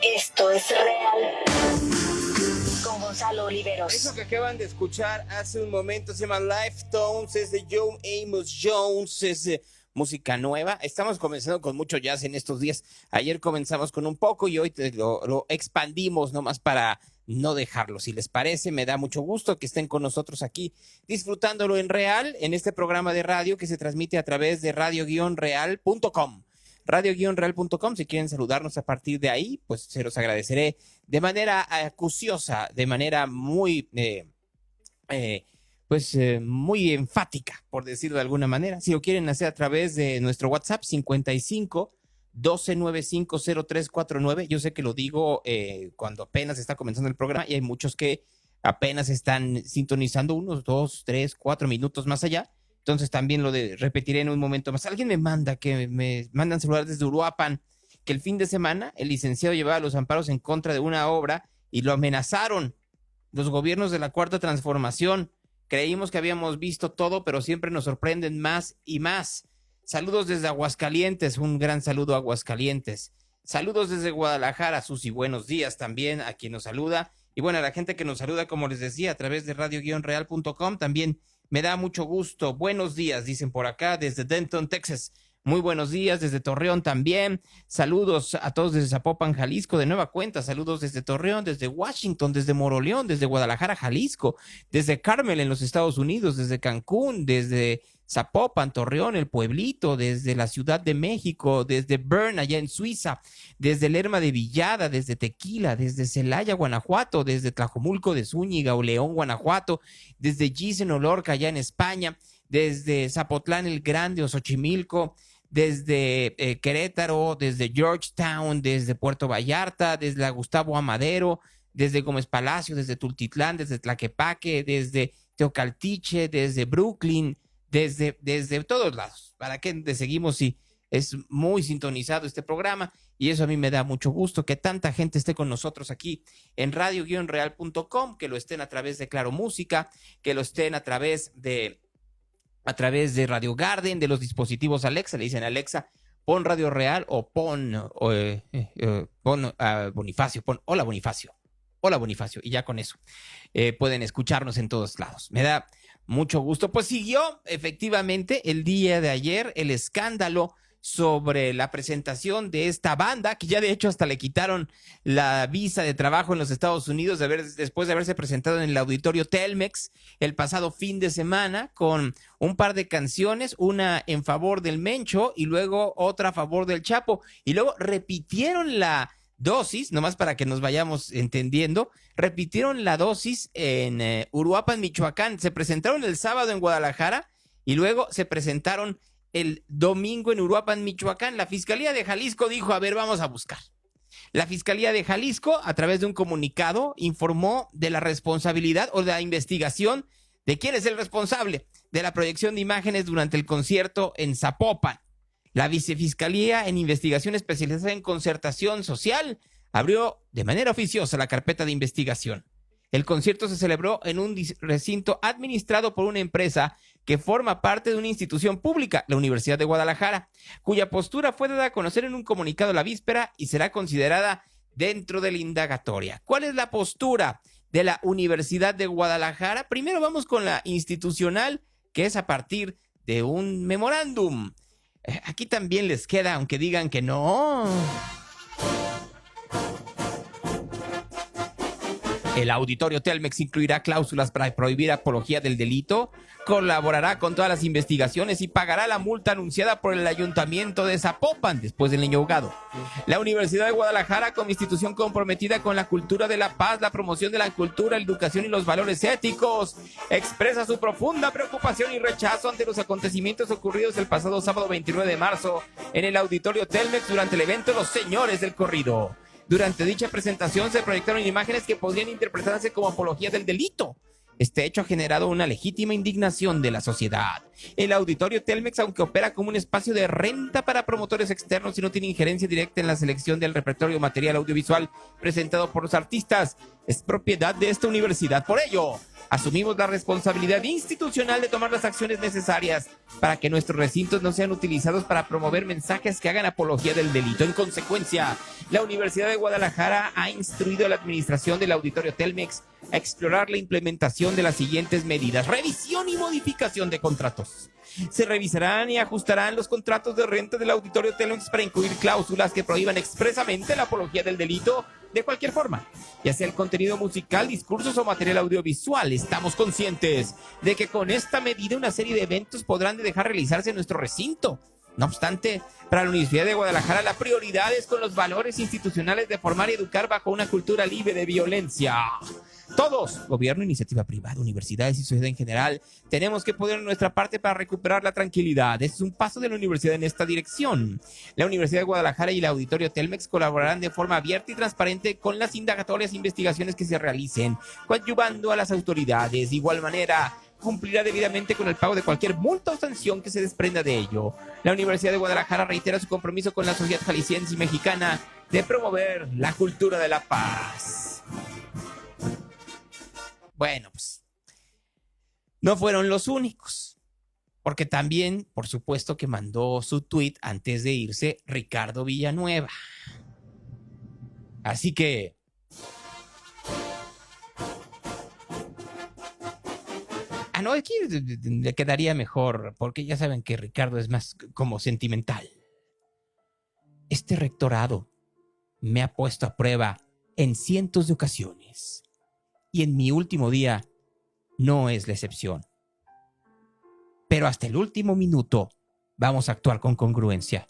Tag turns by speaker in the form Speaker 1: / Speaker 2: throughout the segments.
Speaker 1: Esto es real. Con Gonzalo Oliveros.
Speaker 2: Eso que acaban de escuchar hace un momento se llama Life Tones, es de John Amos Jones, es música nueva. Estamos comenzando con mucho jazz en estos días. Ayer comenzamos con un poco y hoy lo expandimos nomás para no dejarlo. Si les parece, me da mucho gusto que estén con nosotros aquí disfrutándolo en real en este programa de radio que se transmite a través de radio-real.com. radio-real.com, si quieren saludarnos a partir de ahí, pues se los agradeceré de manera acuciosa, de manera muy, muy enfática, por decirlo de alguna manera. Si lo quieren hacer a través de nuestro WhatsApp, 55 1295 0349. Yo sé que lo digo cuando apenas está comenzando el programa y hay muchos que apenas están sintonizando unos 2, 3, 4 minutos más allá. Entonces también repetiré en un momento más. Alguien me mandan celular desde Uruapan, que el fin de semana el licenciado llevaba los amparos en contra de una obra y lo amenazaron los gobiernos de la Cuarta Transformación. Creímos que habíamos visto todo, pero siempre nos sorprenden más y más. Saludos desde Aguascalientes, un gran saludo a Aguascalientes. Saludos desde Guadalajara, Susi, buenos días también a quien nos saluda. Y bueno, a la gente que nos saluda, como les decía, a través de radio-real.com, también me da mucho gusto. Buenos días, dicen por acá, desde Denton, Texas. Muy buenos días, desde Torreón también. Saludos a todos desde Zapopan, Jalisco, de nueva cuenta. Saludos desde Torreón, desde Washington, desde Moroleón, desde Guadalajara, Jalisco, desde Carmel en los Estados Unidos, desde Cancún, desde Zapopan, Torreón, el pueblito, desde la Ciudad de México, desde Bern, allá en Suiza, desde Lerma de Villada, desde Tequila, desde Celaya, Guanajuato, desde Tlajomulco de Zúñiga o León, Guanajuato, desde Gisen, Lorca, allá en España, desde Zapotlán el Grande o Xochimilco, desde Querétaro, desde Georgetown, desde Puerto Vallarta, desde la Gustavo Amadero, desde Gómez Palacio, desde Tultitlán, desde Tlaquepaque, desde Teocaltiche, desde Brooklyn, desde todos lados. ¿Para qué te seguimos si es muy sintonizado este programa? Y eso a mí me da mucho gusto, que tanta gente esté con nosotros aquí en radio-real.com, que lo estén a través de Claro Música, que lo estén a través de Radio Garden, de los dispositivos Alexa. Le dicen Alexa, pon Radio Real o pon Bonifacio, pon Hola Bonifacio, y ya con eso pueden escucharnos en todos lados. Me da mucho gusto. Pues siguió efectivamente el día de ayer el escándalo sobre la presentación de esta banda, que ya de hecho hasta le quitaron la visa de trabajo en los Estados Unidos después de haberse presentado en el auditorio Telmex el pasado fin de semana con un par de canciones, una en favor del Mencho y luego otra a favor del Chapo, y luego repitieron la dosis, nomás para que nos vayamos entendiendo, repitieron la dosis en Uruapan, Michoacán. Se presentaron el sábado en Guadalajara y luego se presentaron el domingo en Uruapan, Michoacán. La Fiscalía de Jalisco dijo, a ver, vamos a buscar. La Fiscalía de Jalisco, a través de un comunicado, informó de la responsabilidad o de la investigación de quién es el responsable de la proyección de imágenes durante el concierto en Zapopan. La Vicefiscalía en Investigación Especializada en Concertación Social abrió de manera oficiosa la carpeta de investigación. El concierto se celebró en un recinto administrado por una empresa que forma parte de una institución pública, la Universidad de Guadalajara, cuya postura fue dada a conocer en un comunicado la víspera y será considerada dentro de la indagatoria. ¿Cuál es la postura de la Universidad de Guadalajara? Primero vamos con la institucional, que es a partir de un memorándum. Aquí también les queda, aunque digan que no. El auditorio Telmex incluirá cláusulas para prohibir apología del delito, colaborará con todas las investigaciones y pagará la multa anunciada por el Ayuntamiento de Zapopan después del niño ahogado. La Universidad de Guadalajara, como institución comprometida con la cultura de la paz, la promoción de la cultura, la educación y los valores éticos, expresa su profunda preocupación y rechazo ante los acontecimientos ocurridos el pasado sábado 29 de marzo en el auditorio Telmex durante el evento Los Señores del Corrido. Durante dicha presentación se proyectaron imágenes que podrían interpretarse como apología del delito. Este hecho ha generado una legítima indignación de la sociedad. El Auditorio Telmex, aunque opera como un espacio de renta para promotores externos y no tiene injerencia directa en la selección del repertorio material audiovisual presentado por los artistas, es propiedad de esta universidad. Por ello, asumimos la responsabilidad institucional de tomar las acciones necesarias para que nuestros recintos no sean utilizados para promover mensajes que hagan apología del delito. En consecuencia, la Universidad de Guadalajara ha instruido a la administración del Auditorio Telmex a explorar la implementación de las siguientes medidas: revisión y modificación de contratos. Se revisarán y ajustarán los contratos de renta del Auditorio Telmex para incluir cláusulas que prohíban expresamente la apología del delito de cualquier forma, ya sea el contenido musical, discursos o material audiovisual. Estamos conscientes de que con esta medida una serie de eventos podrán dejar realizarse en nuestro recinto. No obstante, para la Universidad de Guadalajara la prioridad es con los valores institucionales de formar y educar bajo una cultura libre de violencia. Todos, gobierno, iniciativa privada, universidades y sociedad en general, tenemos que poner nuestra parte para recuperar la tranquilidad. Este es un paso de la universidad en esta dirección. La Universidad de Guadalajara y el Auditorio Telmex colaborarán de forma abierta y transparente con las indagatorias e investigaciones que se realicen, coadyuvando a las autoridades. De igual manera, cumplirá debidamente con el pago de cualquier multa o sanción que se desprenda de ello. La Universidad de Guadalajara reitera su compromiso con la sociedad jalisciense y mexicana de promover la cultura de la paz. Bueno, pues no fueron los únicos, porque también, por supuesto, que mandó su tweet antes de irse Ricardo Villanueva. Así que no, es que le quedaría mejor, porque ya saben que Ricardo es más como sentimental. Este rectorado me ha puesto a prueba en cientos de ocasiones, y en mi último día no es la excepción. Pero hasta el último minuto vamos a actuar con congruencia.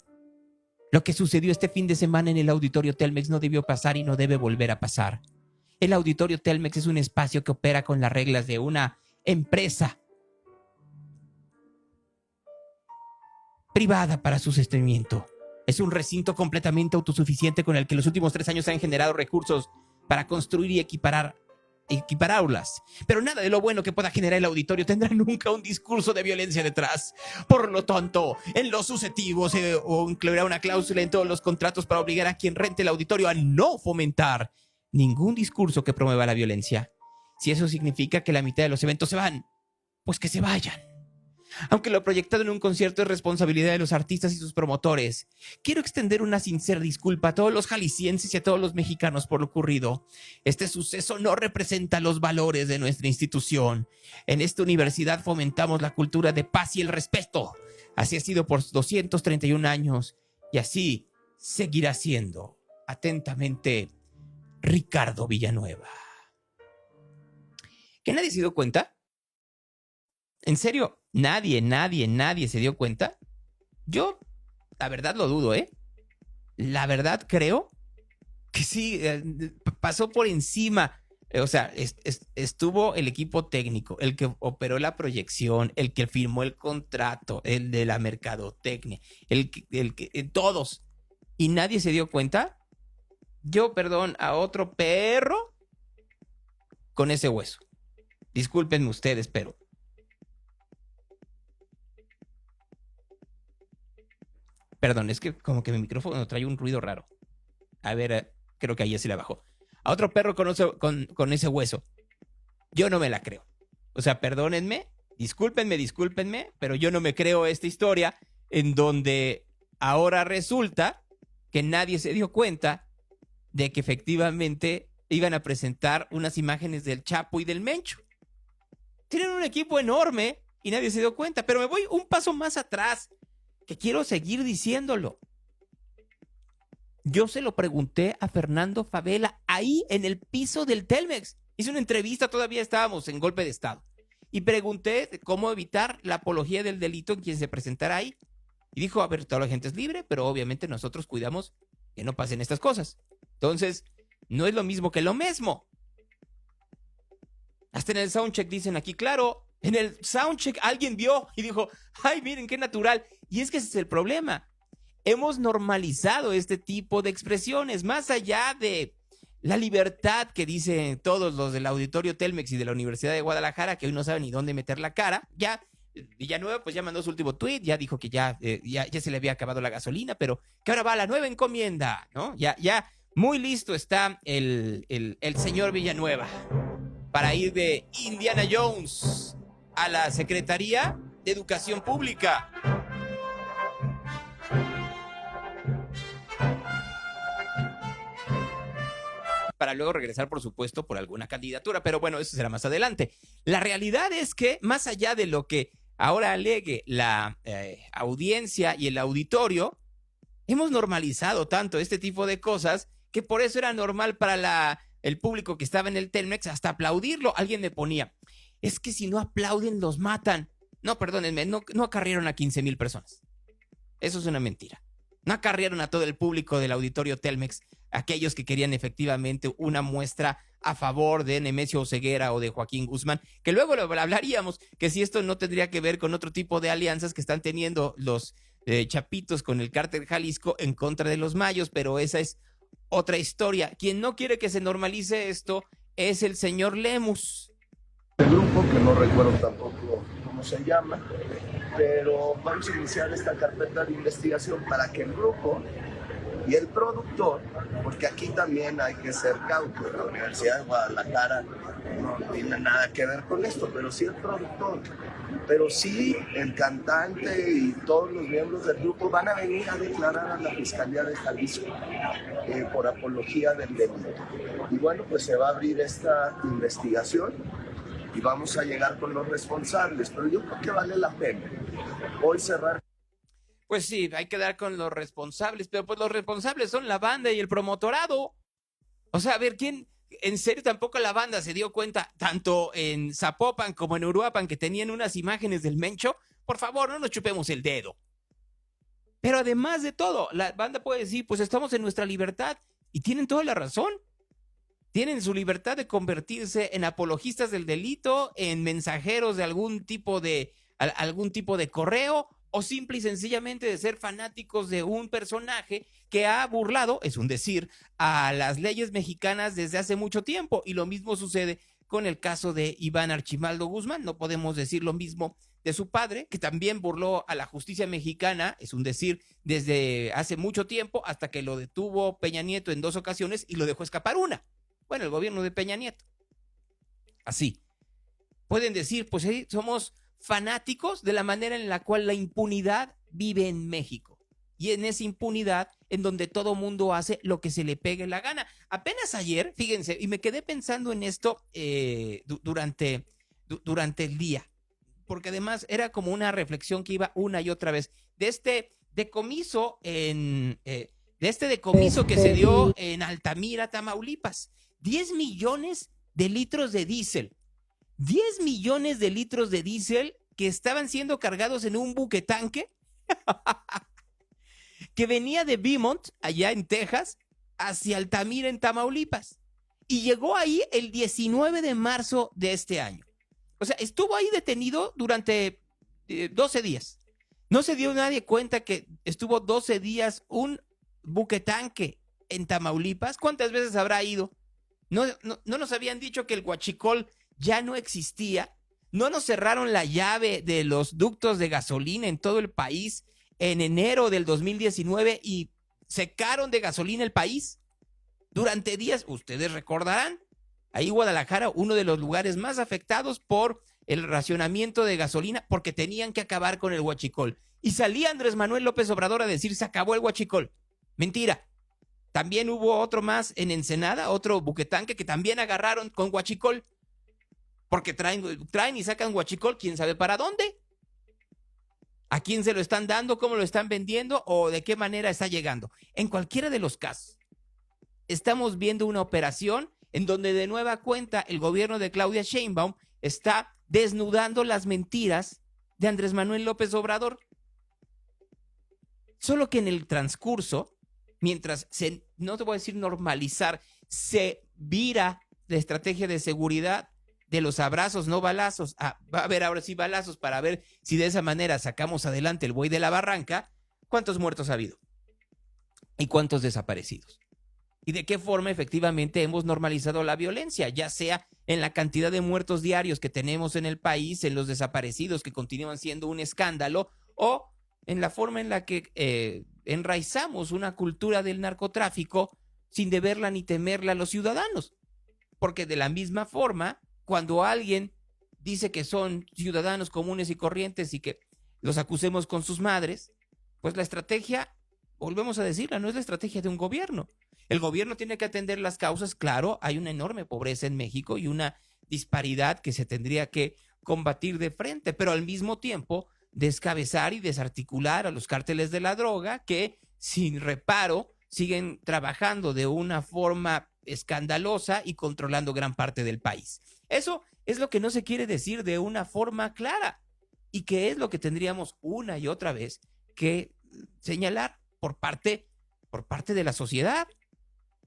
Speaker 2: Lo que sucedió este fin de semana en el Auditorio Telmex no debió pasar y no debe volver a pasar. El Auditorio Telmex es un espacio que opera con las reglas de una empresa privada para su sostenimiento. Es un recinto completamente autosuficiente con el que los últimos 3 años se han generado recursos para construir y equipar aulas. Pero nada de lo bueno que pueda generar el auditorio tendrá nunca un discurso de violencia detrás. Por lo tanto, en lo sucesivo se incluirá una cláusula en todos los contratos para obligar a quien rente el auditorio a no fomentar ningún discurso que promueva la violencia. Si eso significa que la mitad de los eventos se van, pues que se vayan. Aunque lo proyectado en un concierto es responsabilidad de los artistas y sus promotores, quiero extender una sincera disculpa a todos los jaliscienses y a todos los mexicanos por lo ocurrido. Este suceso no representa los valores de nuestra institución. En esta universidad fomentamos la cultura de paz y el respeto. Así ha sido por 231 años y así seguirá siendo. Atentamente, Ricardo Villanueva. ¿Que nadie se dio cuenta? ¿En serio? ¿Nadie se dio cuenta? Yo, la verdad, lo dudo, ¿eh? La verdad, creo que sí, pasó por encima. O sea, estuvo el equipo técnico, el que operó la proyección, el que firmó el contrato, el de la mercadotecnia, todos. ¿Y nadie se dio cuenta? Yo, perdón, a otro perro con ese hueso. Discúlpenme ustedes, pero perdón, es que como que mi micrófono trae un ruido raro. A ver, creo que ahí sí la bajó. A otro perro con ese hueso. Yo no me la creo. O sea, perdónenme, discúlpenme, pero yo no me creo esta historia en donde ahora resulta que nadie se dio cuenta de que efectivamente iban a presentar unas imágenes del Chapo y del Mencho. Tienen un equipo enorme y nadie se dio cuenta, pero me voy un paso más atrás, que quiero seguir diciéndolo. Yo se lo pregunté a Fernando Favela ahí en el piso del Telmex. Hice una entrevista, todavía estábamos en golpe de estado, y pregunté cómo evitar la apología del delito en quien se presentara ahí. Y dijo, a ver, toda la gente es libre, pero obviamente nosotros cuidamos que no pasen estas cosas. Entonces, no es lo mismo que lo mismo. Hasta en el soundcheck dicen aquí, claro, en el soundcheck alguien vio y dijo, ay, miren qué natural. Y es que ese es el problema. Hemos normalizado este tipo de expresiones, más allá de la libertad que dicen todos los del auditorio Telmex y de la Universidad de Guadalajara, que hoy no saben ni dónde meter la cara. Ya Villanueva pues ya mandó su último tuit, ya dijo que ya se le había acabado la gasolina, pero que ahora va a la nueva encomienda, ¿no? Ya muy listo está el señor Villanueva para ir de Indiana Jones a la Secretaría de Educación Pública. Para luego regresar, por supuesto, por alguna candidatura, pero bueno, eso será más adelante. La realidad es que, más allá de lo que ahora alegue la audiencia y el auditorio, hemos normalizado tanto este tipo de cosas que por eso era normal para el público que estaba en el Telmex hasta aplaudirlo. Alguien me ponía, es que si no aplauden los matan. No, perdónenme, no acarrearon a 15,000 personas. Eso es una mentira. No acarrearon a todo el público del auditorio Telmex, aquellos que querían efectivamente una muestra a favor de Nemesio Oseguera o de Joaquín Guzmán, que luego lo hablaríamos, que si esto no tendría que ver con otro tipo de alianzas que están teniendo los chapitos con el cártel Jalisco en contra de los mayos, pero esa es otra historia. Quien no quiere que se normalice esto es el señor Lemus.
Speaker 3: El grupo, que no recuerdo tampoco cómo se llama, pero vamos a iniciar esta carpeta de investigación para que el grupo y el productor, porque aquí también hay que ser cautos, la Universidad de Guadalajara no tiene nada que ver con esto, pero sí el productor, pero sí el cantante y todos los miembros del grupo van a venir a declarar a la Fiscalía de Jalisco por apología del delito. Y bueno, pues se va a abrir esta investigación y vamos a llegar con los responsables, pero yo creo que vale la pena hoy cerrar.
Speaker 2: Pues sí, hay que dar con los responsables, pero pues los responsables son la banda y el promotorado. O sea, a ver, ¿quién? En serio, tampoco la banda se dio cuenta, tanto en Zapopan como en Uruapan, que tenían unas imágenes del Mencho. Por favor, no nos chupemos el dedo. Pero además de todo, la banda puede decir, pues estamos en nuestra libertad, y tienen toda la razón. Tienen su libertad de convertirse en apologistas del delito, en mensajeros de algún tipo de correo, o simple y sencillamente de ser fanáticos de un personaje que ha burlado, es un decir, a las leyes mexicanas desde hace mucho tiempo. Y lo mismo sucede con el caso de Iván Archibaldo Guzmán. No podemos decir lo mismo de su padre, que también burló a la justicia mexicana, es un decir, desde hace mucho tiempo, hasta que lo detuvo Peña Nieto en 2 ocasiones y lo dejó escapar una. Bueno, el gobierno de Peña Nieto. Así. Pueden decir, pues somos fanáticos de la manera en la cual la impunidad vive en México. Y en esa impunidad en donde todo mundo hace lo que se le pegue la gana. Apenas ayer, fíjense, y me quedé pensando en esto durante el día, porque además era como una reflexión que iba una y otra vez de este decomiso que se dio en Altamira, Tamaulipas. 10 millones de litros de diésel. 10 millones de litros de diésel que estaban siendo cargados en un buquetanque que venía de Beaumont, allá en Texas, hacia Altamira, en Tamaulipas. Y llegó ahí el 19 de marzo de este año. O sea, estuvo ahí detenido durante 12 días. No se dio nadie cuenta que estuvo 12 días un buquetanque en Tamaulipas. ¿Cuántas veces habrá ido? No nos habían dicho que el huachicol ya no existía. No nos cerraron la llave de los ductos de gasolina en todo el país en enero del 2019 y secaron de gasolina el país durante días. Ustedes recordarán, ahí Guadalajara, uno de los lugares más afectados por el racionamiento de gasolina, porque tenían que acabar con el huachicol. Y salía Andrés Manuel López Obrador a decir, se acabó el huachicol. Mentira. También hubo otro más en Ensenada, otro buquetanque que también agarraron con huachicol, porque traen y sacan huachicol, quién sabe para dónde, a quién se lo están dando, cómo lo están vendiendo o de qué manera está llegando. En cualquiera de los casos, estamos viendo una operación en donde de nueva cuenta el gobierno de Claudia Sheinbaum está desnudando las mentiras de Andrés Manuel López Obrador. Solo que en el transcurso, mientras no te voy a decir normalizar, se vira la estrategia de seguridad de los abrazos, no balazos. Va a haber ahora sí balazos para ver si de esa manera sacamos adelante el buey de la barranca. ¿Cuántos muertos ha habido? ¿Y cuántos desaparecidos? y de qué forma efectivamente hemos normalizado la violencia, ya sea en la cantidad de muertos diarios que tenemos en el país, en los desaparecidos que continúan siendo un escándalo, o en la forma en la que enraizamos una cultura del narcotráfico sin deberla ni temerla a los ciudadanos. Porque de la misma forma, cuando alguien dice que son ciudadanos comunes y corrientes y que los acusemos con sus madres, pues la estrategia, volvemos a decirla, no es la estrategia de un gobierno. El gobierno tiene que atender las causas. Claro, hay una enorme pobreza en México y una disparidad que se tendría que combatir de frente, pero al mismo tiempo descabezar y desarticular a los cárteles de la droga que sin reparo siguen trabajando de una forma escandalosa y controlando gran parte del país. Eso es lo que no se quiere decir de una forma clara y que es lo que tendríamos una y otra vez que señalar por parte de la sociedad.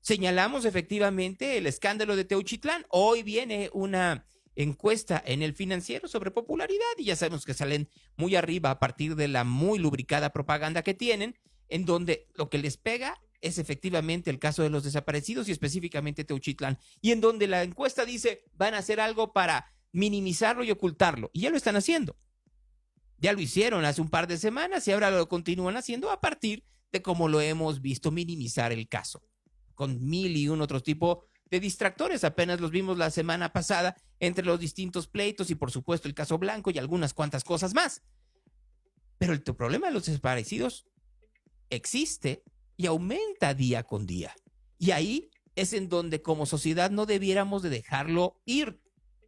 Speaker 2: Señalamos efectivamente el escándalo de Teuchitlán. Hoy viene una encuesta en El Financiero sobre popularidad y ya sabemos que salen muy arriba a partir de la muy lubricada propaganda que tienen, en donde lo que les pega es efectivamente el caso de los desaparecidos y específicamente Teuchitlán, y en donde la encuesta dice van a hacer algo para minimizarlo y ocultarlo, y ya lo están haciendo. Ya lo hicieron hace un par de semanas y ahora lo continúan haciendo a partir de cómo lo hemos visto minimizar el caso, con mil y un otro tipo de distractores. Apenas los vimos la semana pasada entre los distintos pleitos y por supuesto el caso Blanco y algunas cuantas cosas más. Pero el problema de los desaparecidos existe y aumenta día con día. Y ahí es en donde como sociedad no debiéramos de dejarlo ir.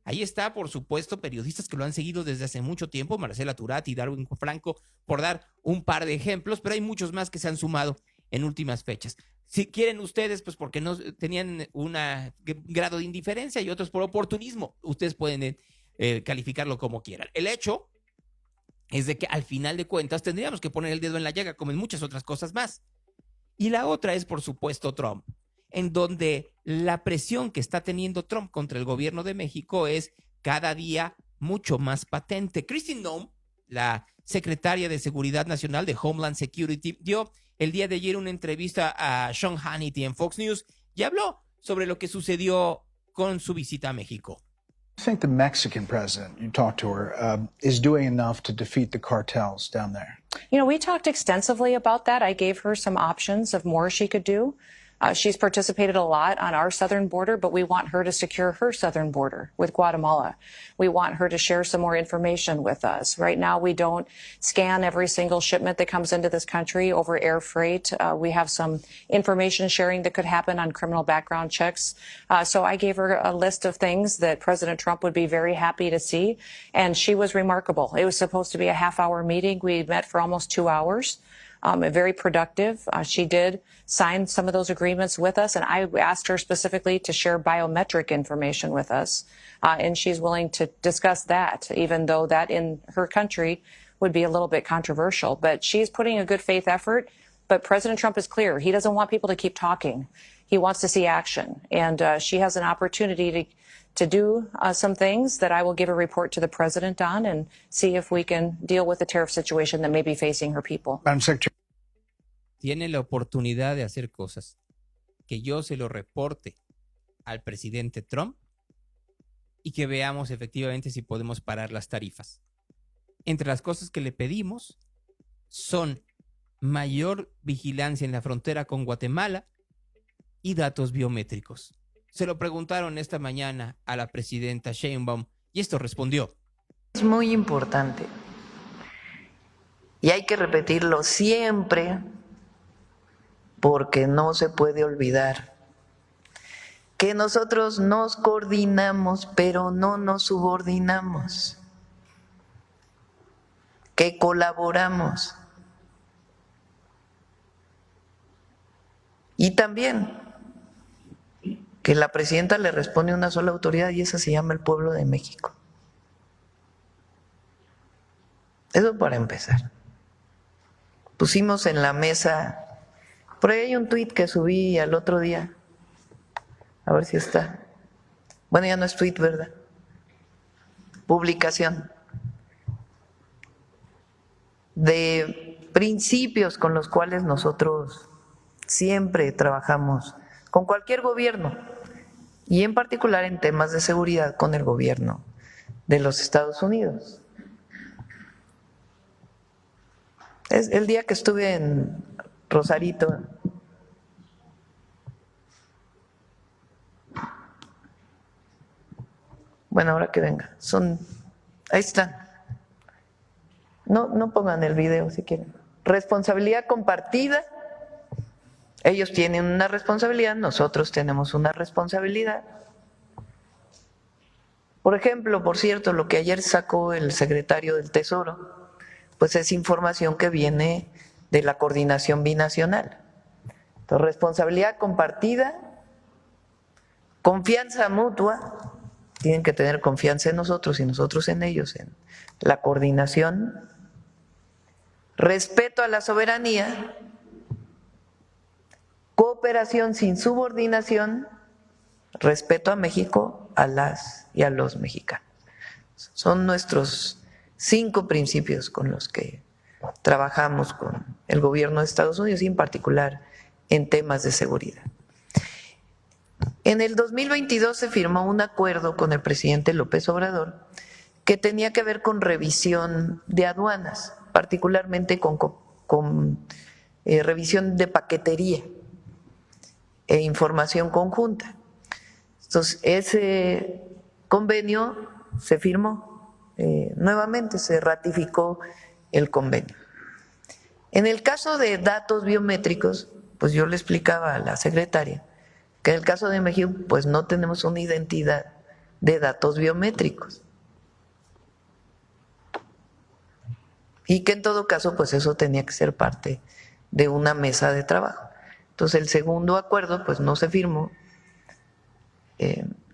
Speaker 2: Ahí está, por supuesto, periodistas que lo han seguido desde hace mucho tiempo, Marcela Turati y Darwin Franco, por dar un par de ejemplos, pero hay muchos más que se han sumado en últimas fechas. Si quieren ustedes, pues porque no tenían un grado de indiferencia y otros por oportunismo, ustedes pueden calificarlo como quieran. El hecho es de que al final de cuentas tendríamos que poner el dedo en la llaga, como en muchas otras cosas más. Y la otra es, por supuesto, Trump, en donde la presión que está teniendo Trump contra el gobierno de México es cada día mucho más patente. Kristi Noem, la secretaria de Seguridad Nacional de Homeland Security, dio el día de ayer una entrevista a Sean Hannity en Fox News y habló sobre lo que sucedió con su visita a México.
Speaker 4: I think the Mexican president, you talked to her, is doing enough to defeat the cartels down there.
Speaker 5: You know, we talked extensively about that. I gave her some options of more she could do. She's participated a lot on our southern border, but we want her to secure her southern border with Guatemala. We want her to share some more information with us. Right now, we don't scan every single shipment that comes into this country over air freight. We have some information sharing that could happen on criminal background checks. So I gave her a list of things that President Trump would be very happy to see, and she was remarkable. It was supposed to be a half-hour meeting. We met for almost 2 hours. Very productive. She did sign some of those agreements with us, and I asked her specifically to share biometric information with us, and she's willing to discuss that, even though that in her country would be a little bit controversial. But she's putting a good faith effort, but President Trump is clear. He doesn't want people to keep talking. He wants to see action, and she has an opportunity to do some things that I will give a report to the president on and see if we can deal with the tariff situation that may be facing her people.
Speaker 4: Madam Secretary.
Speaker 2: Tiene la oportunidad de hacer cosas que yo se lo reporte al presidente Trump y que veamos efectivamente si podemos parar las tarifas. Entre las cosas que le pedimos son mayor vigilancia en la frontera con Guatemala y datos biométricos. Se lo preguntaron esta mañana a la presidenta Sheinbaum y esto respondió.
Speaker 6: Es muy importante y hay que repetirlo siempre porque no se puede olvidar que nosotros nos coordinamos pero no nos subordinamos, que colaboramos y también que la presidenta le responde a una sola autoridad y esa se llama el pueblo de México. Eso para empezar. Pusimos en la mesa, por ahí hay un tuit que subí al otro día, a ver si está. Bueno, ya no es tuit, ¿verdad? Publicación de principios con los cuales nosotros siempre trabajamos con cualquier gobierno, y en particular en temas de seguridad con el gobierno de los Estados Unidos. Es el día que estuve en Rosarito, bueno, ahora que venga, ahí están. No pongan el video si quieren. Responsabilidad compartida. Ellos tienen una responsabilidad, nosotros tenemos una responsabilidad. Por ejemplo, por cierto, lo que ayer sacó el secretario del Tesoro, pues es información que viene de la coordinación binacional. Entonces, responsabilidad compartida, confianza mutua, tienen que tener confianza en nosotros y nosotros en ellos, en la coordinación, respeto a la soberanía, cooperación sin subordinación, respeto a México, a las y a los mexicanos. Son nuestros 5 principios con los que trabajamos con el gobierno de Estados Unidos y en particular en temas de seguridad. En el 2022 se firmó un acuerdo con el presidente López Obrador que tenía que ver con revisión de aduanas, particularmente con revisión de paquetería e información conjunta. Entonces, ese convenio se firmó nuevamente, se ratificó el convenio. En el caso de datos biométricos, pues yo le explicaba a la secretaria que en el caso de México, pues no tenemos una identidad de datos biométricos. Y que en todo caso, pues eso tenía que ser parte de una mesa de trabajo. Entonces, el segundo acuerdo, pues no se firmó,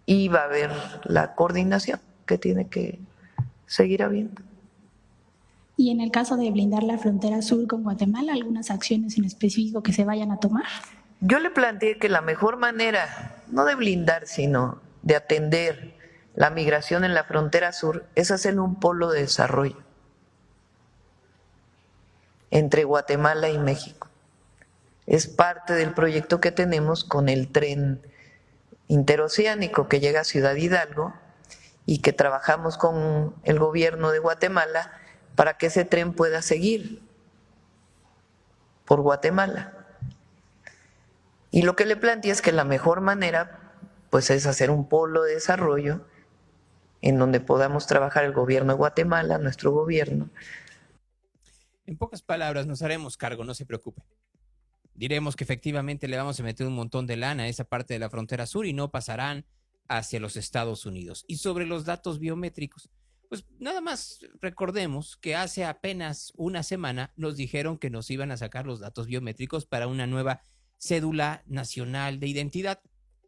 Speaker 6: y va a haber la coordinación que tiene que seguir habiendo.
Speaker 7: Y en el caso de blindar la frontera sur con Guatemala, ¿algunas acciones en específico que se vayan a tomar?
Speaker 6: Yo le planteé que la mejor manera, no de blindar, sino de atender la migración en la frontera sur, es hacer un polo de desarrollo entre Guatemala y México. Es parte del proyecto que tenemos con el tren interoceánico que llega a Ciudad Hidalgo y que trabajamos con el gobierno de Guatemala para que ese tren pueda seguir por Guatemala. Y lo que le planteé es que la mejor manera pues es hacer un polo de desarrollo en donde podamos trabajar el gobierno de Guatemala, nuestro gobierno.
Speaker 2: En pocas palabras, nos haremos cargo, no se preocupe. Diremos que efectivamente le vamos a meter un montón de lana a esa parte de la frontera sur y no pasarán hacia los Estados Unidos. Y sobre los datos biométricos, pues nada más recordemos que hace apenas una semana nos dijeron que nos iban a sacar los datos biométricos para una nueva cédula nacional de identidad,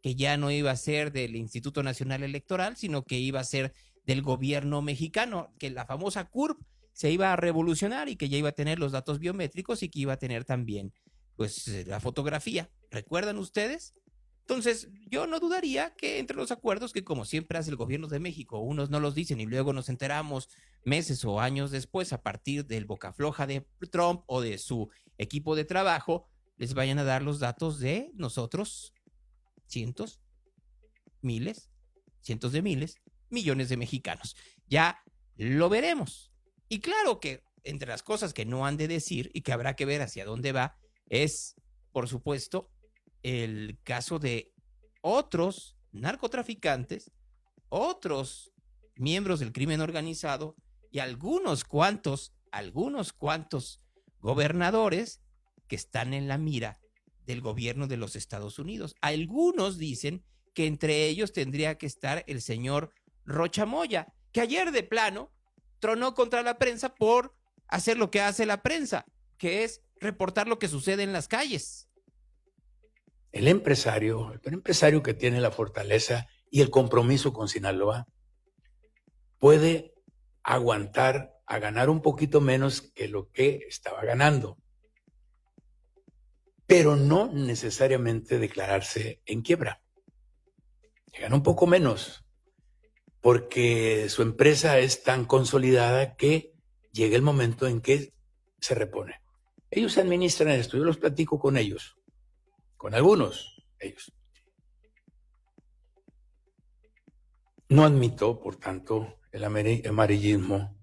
Speaker 2: que ya no iba a ser del Instituto Nacional Electoral, sino que iba a ser del gobierno mexicano, que la famosa CURP se iba a revolucionar y que ya iba a tener los datos biométricos y que iba a tener también pues la fotografía. ¿Recuerdan ustedes? Entonces, yo no dudaría que entre los acuerdos que como siempre hace el gobierno de México, unos no los dicen y luego nos enteramos meses o años después a partir del boca floja de Trump o de su equipo de trabajo, les vayan a dar los datos de nosotros, cientos, miles, cientos de miles, millones de mexicanos. Ya lo veremos. Y claro que entre las cosas que no han de decir y que habrá que ver hacia dónde va, es, por supuesto, el caso de otros narcotraficantes, otros miembros del crimen organizado y algunos cuantos gobernadores que están en la mira del gobierno de los Estados Unidos. Algunos dicen que entre ellos tendría que estar el señor Rocha Moya, que ayer de plano tronó contra la prensa por hacer lo que hace la prensa, que es reportar lo que sucede en las calles.
Speaker 8: El empresario que tiene la fortaleza y el compromiso con Sinaloa puede aguantar a ganar un poquito menos que lo que estaba ganando, pero no necesariamente declararse en quiebra. Gana un poco menos porque su empresa es tan consolidada que llega el momento en que se repone. Ellos administran esto, yo los platico con ellos, con algunos de ellos, No admito, por tanto, el amarillismo,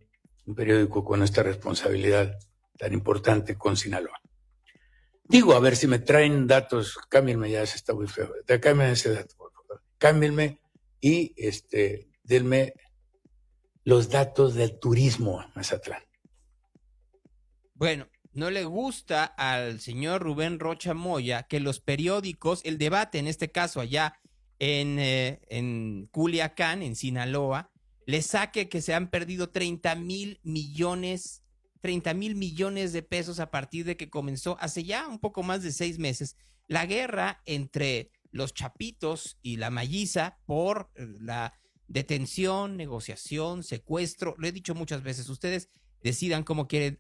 Speaker 8: un periódico con esta responsabilidad tan importante con Sinaloa. Digo, a ver si me traen datos, cámbienme, ya se está muy feo, cámbienme ese dato, por favor. Cámbienme y denme los datos del turismo en Mazatlán.
Speaker 2: Bueno, no le gusta al señor Rubén Rocha Moya que los periódicos, el debate en este caso allá en Culiacán, en Sinaloa, le saque que se han perdido 30,000 millones de pesos a partir de que comenzó hace ya un poco más de 6 meses la guerra entre los chapitos y la Mayiza por la detención, negociación, secuestro. Lo he dicho muchas veces, ustedes decidan cómo quieren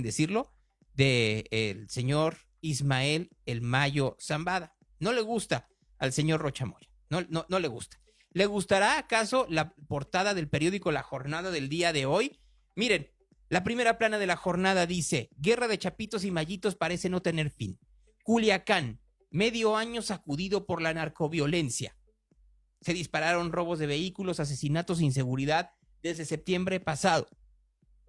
Speaker 2: decirlo, del señor Ismael El Mayo Zambada. No le gusta al señor Rocha Moya, no le gusta. ¿Le gustará acaso la portada del periódico La Jornada del día de hoy? Miren, la primera plana de La Jornada dice: guerra de chapitos y mayitos parece no tener fin. Culiacán, medio año sacudido por la narcoviolencia. Se dispararon robos de vehículos, asesinatos e inseguridad desde septiembre pasado.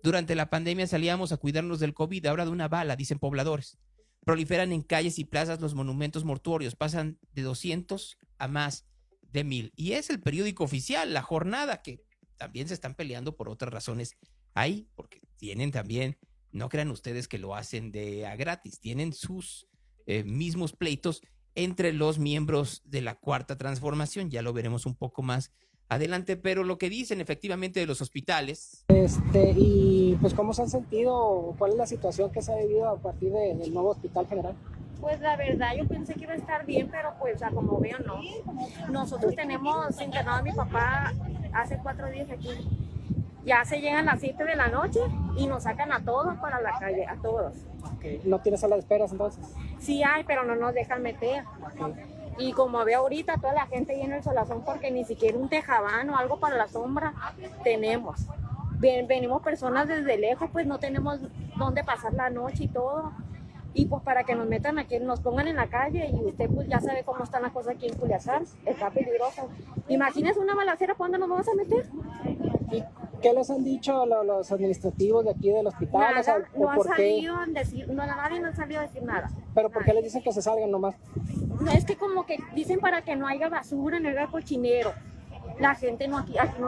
Speaker 2: Durante la pandemia salíamos a cuidarnos del COVID, ahora de una bala, dicen pobladores. Proliferan en calles y plazas los monumentos mortuorios, pasan de 200 a más de 1,000. Y es el periódico oficial, La Jornada, que también se están peleando por otras razones ahí, porque tienen también, no crean ustedes que lo hacen de a gratis, tienen sus mismos pleitos entre los miembros de la Cuarta Transformación. Ya lo veremos un poco más adelante, pero lo que dicen efectivamente de los hospitales.
Speaker 9: Y pues cómo se han sentido, cuál es la situación que se ha vivido a partir del nuevo hospital general.
Speaker 10: Pues la verdad yo pensé que iba a estar bien, pero pues a como veo no. Nosotros tenemos internado a mi papá hace 4 días aquí. Ya se llegan a las 7 de la noche y nos sacan a todos para la calle, a todos.
Speaker 9: Okay. ¿No tienes sala de esperas entonces?
Speaker 10: Sí hay, pero no nos dejan meter. Okay. Y como veo ahorita, toda la gente viene el solazón porque ni siquiera un tejabán o algo para la sombra tenemos. Venimos personas desde lejos, pues no tenemos dónde pasar la noche y todo. Y pues para que nos metan aquí, nos pongan en la calle, y usted pues ya sabe cómo están las cosas aquí en Culiacán, está peligroso. Imagínese una balacera, ¿para dónde nos vamos a meter?
Speaker 9: ¿Y qué les han dicho los administrativos de aquí del hospital?
Speaker 10: Nada,
Speaker 9: o sea,
Speaker 10: no han salido
Speaker 9: qué?
Speaker 10: a decir, no, nadie nos ha salido a decir nada.
Speaker 9: ¿Pero por qué les dicen que se salgan nomás?
Speaker 10: No, es que como que dicen para que no haya basura, no haya cochinero. La gente no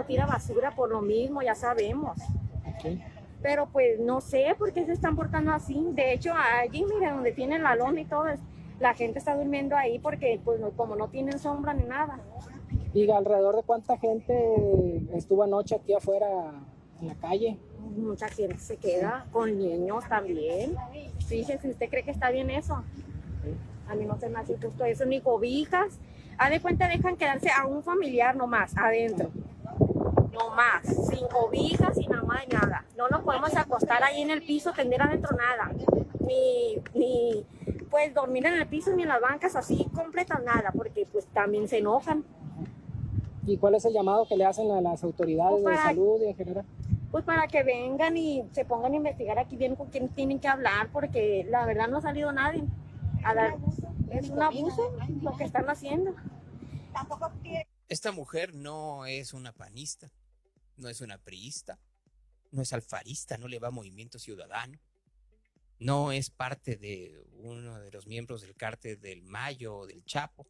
Speaker 10: tira basura por lo mismo, ya sabemos.
Speaker 9: Okay.
Speaker 10: Pero pues no sé por qué se están portando así. De hecho, allí, mira, donde tienen la lona y todo, la gente está durmiendo ahí porque pues como no tienen sombra ni nada.
Speaker 9: ¿Y alrededor de cuánta gente estuvo anoche aquí afuera en la calle?
Speaker 10: Mucha gente se queda, con niños también. Fíjese, ¿usted cree que está bien eso? A mí no se me hace justo eso, ni cobijas. Haz de cuenta, dejan quedarse a un familiar nomás, adentro. No más, sin cobijas, sin nada de nada. No nos podemos acostar ahí en el piso, tender adentro nada. Ni pues dormir en el piso ni en las bancas así completas, nada, porque pues también se enojan.
Speaker 9: ¿Y cuál es el llamado que le hacen a las autoridades de salud y en general?
Speaker 10: Pues para que vengan y se pongan a investigar aquí bien con quién tienen que hablar, porque la verdad no ha salido nadie. Es un abuso lo que están haciendo.
Speaker 2: Esta mujer no es una panista, no es una priista, no es alfarista, no le va a Movimiento Ciudadano, no es parte de uno de los miembros del cártel del Mayo o del Chapo,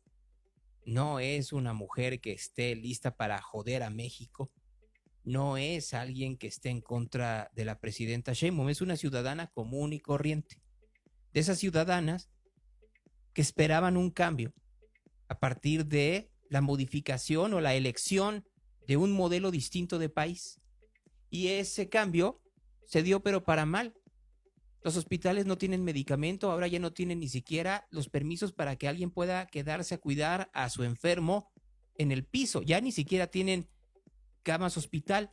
Speaker 2: no es una mujer que esté lista para joder a México, no es alguien que esté en contra de la presidenta Sheinbaum, es una ciudadana común y corriente, de esas ciudadanas que esperaban un cambio a partir de la modificación o la elección de un modelo distinto de país. Y ese cambio se dio pero para mal. Los hospitales no tienen medicamento, ahora ya no tienen ni siquiera los permisos para que alguien pueda quedarse a cuidar a su enfermo en el piso. Ya ni siquiera tienen camas hospital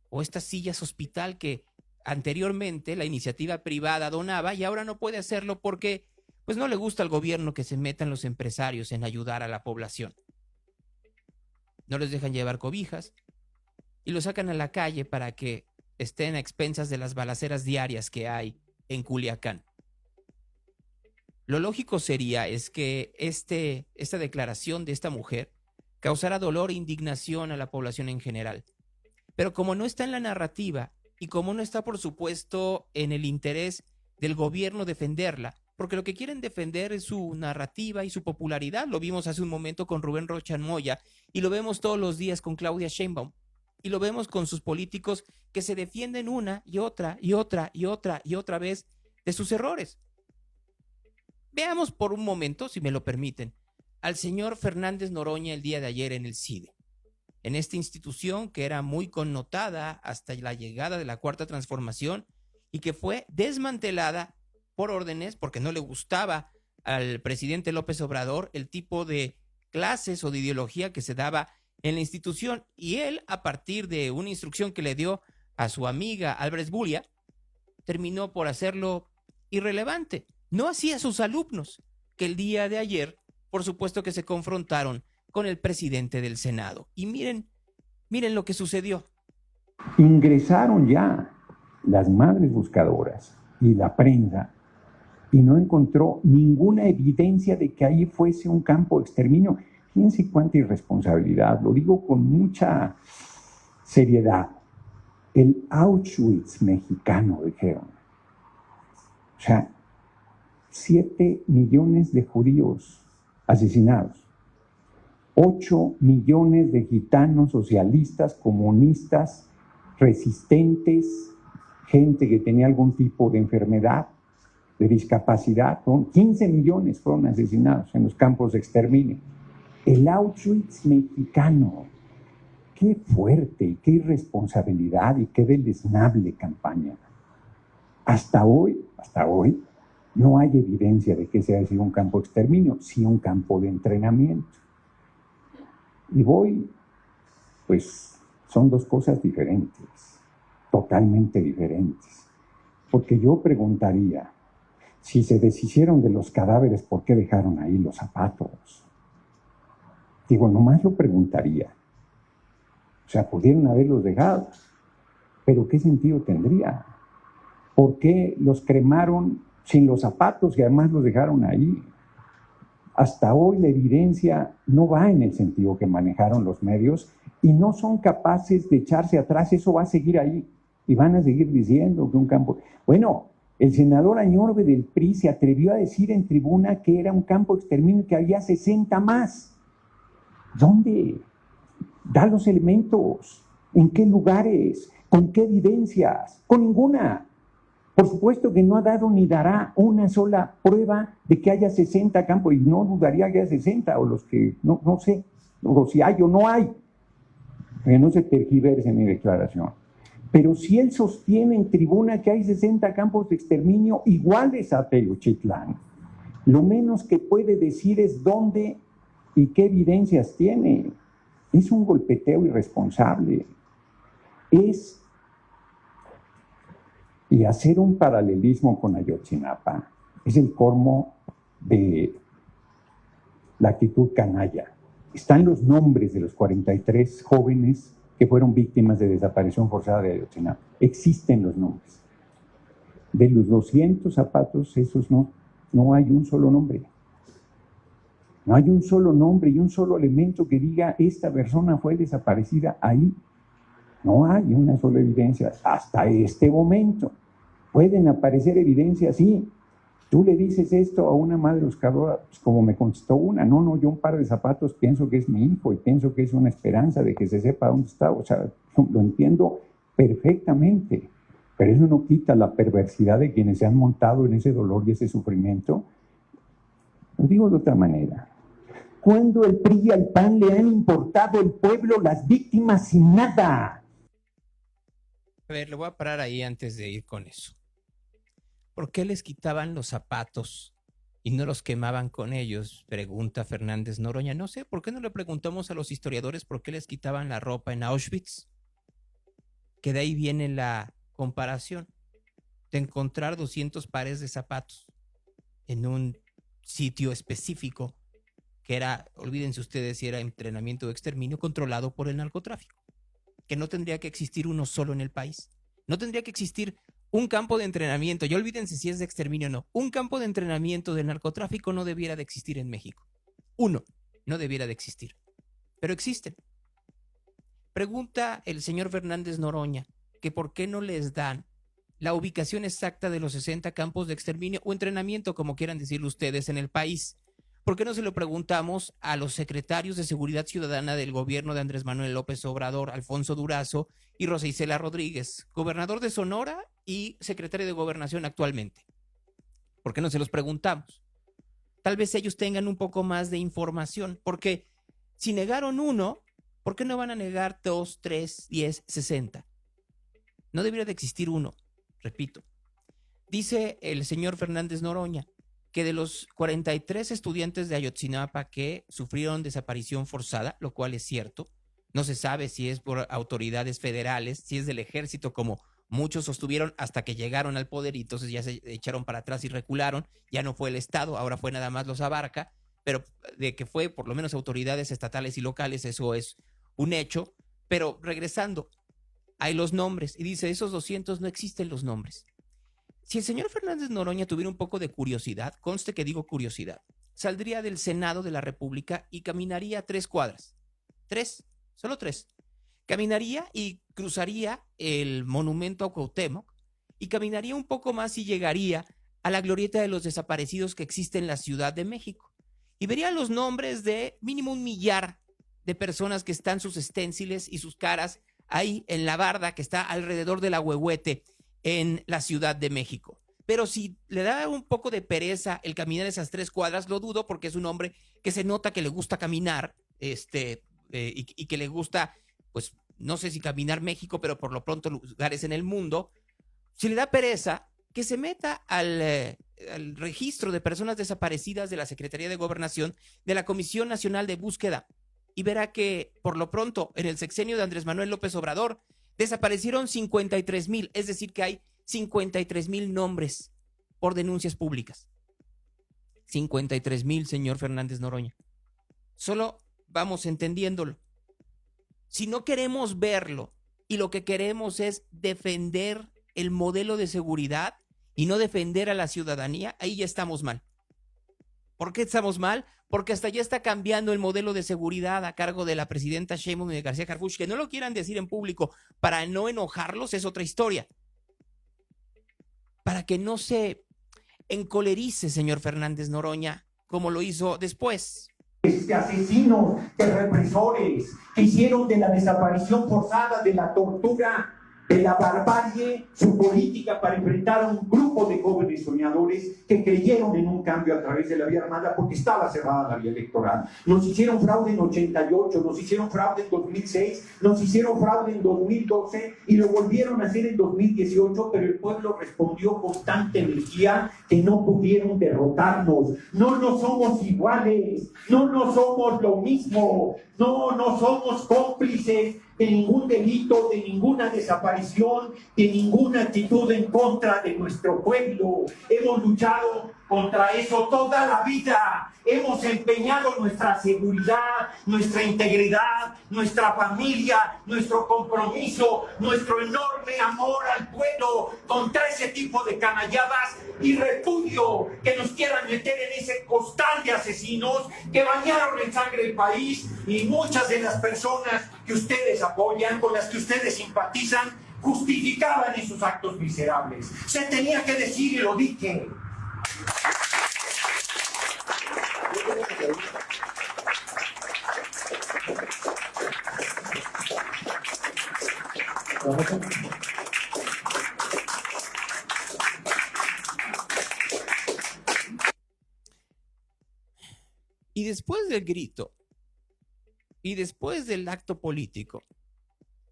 Speaker 2: o estas sillas hospital que anteriormente la iniciativa privada donaba y ahora no puede hacerlo porque pues no le gusta al gobierno que se metan los empresarios en ayudar a la población. No les dejan llevar cobijas y los sacan a la calle para que estén a expensas de las balaceras diarias que hay en Culiacán. Lo lógico sería es que esta declaración de esta mujer causara dolor e indignación a la población en general. Pero como no está en la narrativa y como no está, por supuesto, en el interés del gobierno defenderla, porque lo que quieren defender es su narrativa y su popularidad. Lo vimos hace un momento con Rubén Rocha Moya y lo vemos todos los días con Claudia Sheinbaum y lo vemos con sus políticos que se defienden una y otra y otra y otra y otra vez de sus errores. Veamos por un momento, si me lo permiten, al señor Fernández Noroña el día de ayer en el CIDE, en esta institución que era muy connotada hasta la llegada de la Cuarta Transformación y que fue desmantelada por órdenes porque no le gustaba al presidente López Obrador el tipo de clases o de ideología que se daba en la institución, y él, a partir de una instrucción que le dio a su amiga Álvarez Bulia, terminó por hacerlo irrelevante. No así a sus alumnos, que el día de ayer, por supuesto que se confrontaron con el presidente del Senado. Y miren lo que sucedió.
Speaker 11: Ingresaron ya las madres buscadoras y la prensa y no encontró ninguna evidencia de que ahí fuese un campo de exterminio. Fíjense cuánta irresponsabilidad, lo digo con mucha seriedad. El Auschwitz mexicano, dijeron. O sea, 7 millones de judíos asesinados, 8 millones de gitanos socialistas, comunistas, resistentes, gente que tenía algún tipo de enfermedad, de discapacidad, 15 millones fueron asesinados en los campos de exterminio. El Auschwitz mexicano. Qué fuerte, qué irresponsabilidad y qué deleznable campaña. Hasta hoy, no hay evidencia de que ese haya sido un campo de exterminio, sí un campo de entrenamiento. Y pues son dos cosas diferentes, totalmente diferentes. Porque yo preguntaría, si se deshicieron de los cadáveres, ¿por qué dejaron ahí los zapatos? Digo, nomás lo preguntaría. O sea, pudieron haberlos dejado, pero ¿qué sentido tendría? ¿Por qué los cremaron sin los zapatos y además los dejaron ahí? Hasta hoy la evidencia no va en el sentido que manejaron los medios y no son capaces de echarse atrás. Eso va a seguir ahí y van a seguir diciendo que un campo... Bueno, el senador Añorbe del PRI se atrevió a decir en tribuna que era un campo de exterminio y que había 60 más. ¿Dónde? Da los elementos. ¿En qué lugares? ¿Con qué evidencias? Con ninguna. Por supuesto que no ha dado ni dará una sola prueba de que haya 60 campos, y no dudaría que haya 60, o los que, no sé, o si hay o no hay. Que no se tergiverse mi declaración. Pero si él sostiene en tribuna que hay 60 campos de exterminio iguales a Tenochtitlán, lo menos que puede decir es dónde y qué evidencias tiene. Es un golpeteo irresponsable. Y hacer un paralelismo con Ayotzinapa es el colmo de la actitud canalla. Están los nombres de los 43 jóvenes que fueron víctimas de desaparición forzada de Ayotzinapa. Existen los nombres. De los 200 zapatos, esos no hay un solo nombre. No hay un solo nombre y un solo elemento que diga esta persona fue desaparecida ahí. No hay una sola evidencia hasta este momento. Pueden aparecer evidencias, sí. Tú le dices esto a una madre buscadora, pues como me contestó una, no, yo un par de zapatos pienso que es mi hijo y pienso que es una esperanza de que se sepa dónde está. O sea, lo entiendo perfectamente, pero eso no quita la perversidad de quienes se han montado en ese dolor y ese sufrimiento. Lo digo de otra manera. ¿Cuándo el PRI y al PAN le han importado el pueblo, las víctimas, sin nada?
Speaker 2: A ver, le voy a parar ahí antes de ir con eso. ¿Por qué les quitaban los zapatos y no los quemaban con ellos? Pregunta Fernández Noroña. No sé, ¿por qué no le preguntamos a los historiadores por qué les quitaban la ropa en Auschwitz? Que de ahí viene la comparación de encontrar 200 pares de zapatos en un sitio específico que era, olvídense ustedes si era entrenamiento de exterminio controlado por el narcotráfico, que no tendría que existir uno solo en el país, no tendría que existir un campo de entrenamiento, ya olvídense si es de exterminio o no, un campo de entrenamiento del narcotráfico no debiera de existir en México, uno, no debiera de existir, pero existen. Pregunta el señor Fernández Noroña que por qué no les dan la ubicación exacta de los 60 campos de exterminio o entrenamiento, como quieran decirlo ustedes, en el país. ¿Por qué no se lo preguntamos a los secretarios de Seguridad Ciudadana del gobierno de Andrés Manuel López Obrador, Alfonso Durazo y Rosa Isela Rodríguez, gobernador de Sonora y secretario de Gobernación actualmente? ¿Por qué no se los preguntamos? Tal vez ellos tengan un poco más de información, porque si negaron uno, ¿por qué no van a negar 2, 3, 10, 60? No debería de existir uno, repito. Dice el señor Fernández Noroña que de los 43 estudiantes de Ayotzinapa que sufrieron desaparición forzada, lo cual es cierto, no se sabe si es por autoridades federales, si es del ejército, como muchos sostuvieron hasta que llegaron al poder y entonces ya se echaron para atrás y recularon, ya no fue el Estado, ahora fue nada más los Abarca, pero de que fue por lo menos autoridades estatales y locales, eso es un hecho. Pero regresando, hay los nombres y dice, esos 200 no existen los nombres. Si el señor Fernández Noroña tuviera un poco de curiosidad, conste que digo curiosidad, saldría del Senado de la República y caminaría 3 cuadras. 3, solo 3. Caminaría y cruzaría el monumento a Cuauhtémoc y caminaría un poco más y llegaría a la glorieta de los desaparecidos que existe en la Ciudad de México. Y vería los nombres de mínimo 1 millar de personas que están sus esténciles y sus caras ahí en la barda que está alrededor del Ahuehuete en la Ciudad de México. Pero si le da un poco de pereza el caminar esas 3 cuadras, lo dudo porque es un hombre que se nota que le gusta caminar, y que le gusta, pues, no sé si caminar México, pero por lo pronto lugares en el mundo. Si le da pereza, que se meta al registro de personas desaparecidas de la Secretaría de Gobernación, de la Comisión Nacional de Búsqueda, y verá que por lo pronto en el sexenio de Andrés Manuel López Obrador desaparecieron 53,000, es decir que hay 53,000 nombres por denuncias públicas. 53,000, señor Fernández Noroña. Solo vamos entendiéndolo. Si no queremos verlo y lo que queremos es defender el modelo de seguridad y no defender a la ciudadanía, ahí ya estamos mal. ¿Por qué estamos mal? Porque hasta ya está cambiando el modelo de seguridad a cargo de la presidenta Sheinbaum y de García Harfuch. Que no lo quieran decir en público para no enojarlos es otra historia. Para que no se encolerice, señor Fernández Noroña, como lo hizo después.
Speaker 11: De asesinos, de represores, que hicieron de la desaparición forzada, de la tortura, de la barbarie, su política para enfrentar a un grupo de jóvenes soñadores que creyeron en un cambio a través de la vía armada porque estaba cerrada la vía electoral. Nos hicieron fraude en 88, nos hicieron fraude en 2006, nos hicieron fraude en 2012 y lo volvieron a hacer en 2018, pero el pueblo respondió con tanta energía que no pudieron derrotarnos. No somos iguales, no somos lo mismo, no somos cómplices de ningún delito, de ninguna desaparición, de ninguna actitud en contra de nuestro pueblo. Hemos luchado contra eso toda la vida. Hemos empeñado nuestra seguridad, nuestra integridad, nuestra familia, nuestro compromiso, nuestro enorme amor al pueblo contra ese tipo de canalladas y repudio que nos quieran meter en ese costal de asesinos que bañaron en sangre el país, y muchas de las personas que ustedes apoyan, con las que ustedes simpatizan, justificaban esos actos miserables. Se tenía que decir y lo dije.
Speaker 2: Y después del grito y después del acto político,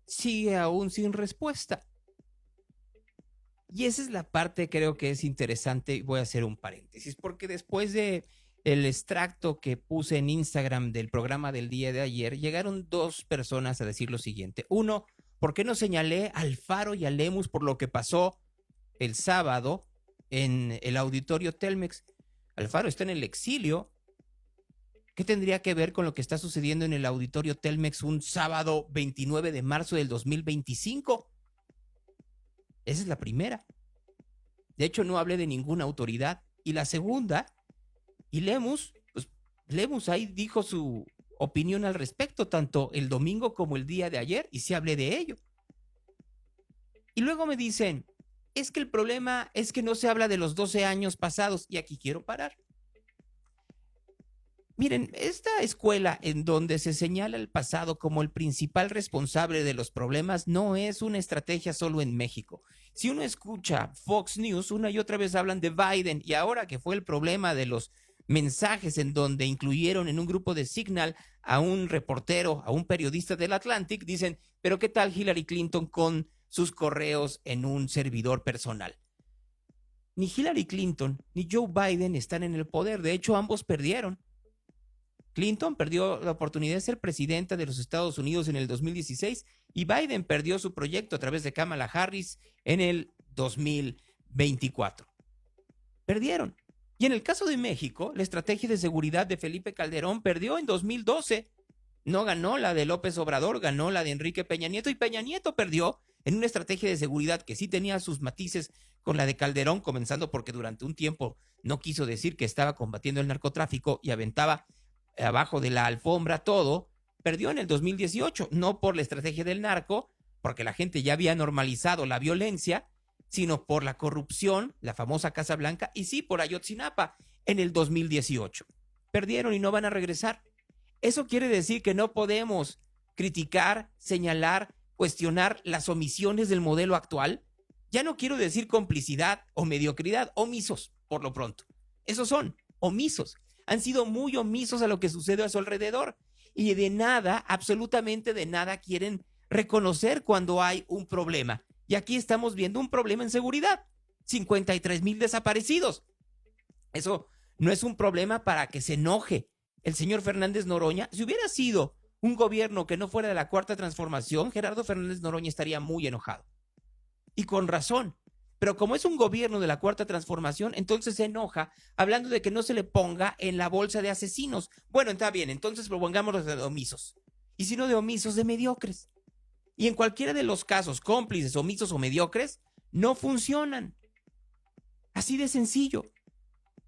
Speaker 2: sigue aún sin respuesta. Y esa es la parte creo que es interesante, y voy a hacer un paréntesis, porque después de el extracto que puse en Instagram del programa del día de ayer, llegaron 2 personas a decir lo siguiente. Uno, ¿por qué no señalé al Faro y a Lemus por lo que pasó el sábado en el auditorio Telmex? Alfaro está en el exilio. ¿Qué tendría que ver con lo que está sucediendo en el auditorio Telmex un sábado 29 de marzo del 2025? Esa es la primera. De hecho, no hablé de ninguna autoridad. Y la segunda, y Lemus, pues Lemus ahí dijo su opinión al respecto, tanto el domingo como el día de ayer, y sí hablé de ello. Y luego me dicen, es que el problema es que no se habla de los 12 años pasados, y aquí quiero parar. Miren, esta escuela en donde se señala el pasado como el principal responsable de los problemas no es una estrategia solo en México. Si uno escucha Fox News, una y otra vez hablan de Biden, y ahora que fue el problema de los mensajes en donde incluyeron en un grupo de Signal a un reportero, a un periodista del Atlantic, dicen, pero ¿qué tal Hillary Clinton con sus correos en un servidor personal? Ni Hillary Clinton ni Joe Biden están en el poder, de hecho ambos perdieron. Clinton perdió la oportunidad de ser presidenta de los Estados Unidos en el 2016 y Biden perdió su proyecto a través de Kamala Harris en el 2024. Perdieron. Y en el caso de México, la estrategia de seguridad de Felipe Calderón perdió en 2012. No ganó la de López Obrador, ganó la de Enrique Peña Nieto, y Peña Nieto perdió en una estrategia de seguridad que sí tenía sus matices con la de Calderón, comenzando porque durante un tiempo no quiso decir que estaba combatiendo el narcotráfico y aventaba abajo de la alfombra todo. Perdió en el 2018, no por la estrategia del narco, porque la gente ya había normalizado la violencia, sino por la corrupción, la famosa Casa Blanca, y sí por Ayotzinapa en el 2018. Perdieron y no van a regresar. Eso quiere decir que no podemos criticar, señalar, cuestionar las omisiones del modelo actual. Ya no quiero decir complicidad o mediocridad, omisos por lo pronto. Esos son omisos. Han sido muy omisos a lo que sucede a su alrededor y de nada, absolutamente de nada quieren reconocer cuando hay un problema. Y aquí estamos viendo un problema en seguridad. 53,000 desaparecidos. Eso no es un problema para que se enoje el señor Fernández Noroña. Si hubiera sido un gobierno que no fuera de la Cuarta Transformación, Gerardo Fernández Noroña estaría muy enojado. Y con razón. Pero como es un gobierno de la Cuarta Transformación, entonces se enoja hablando de que no se le ponga en la bolsa de asesinos. Bueno, está bien, entonces propongámoslos de omisos. Y si no de omisos, de mediocres. Y en cualquiera de los casos, cómplices, omisos o mediocres, no funcionan. Así de sencillo.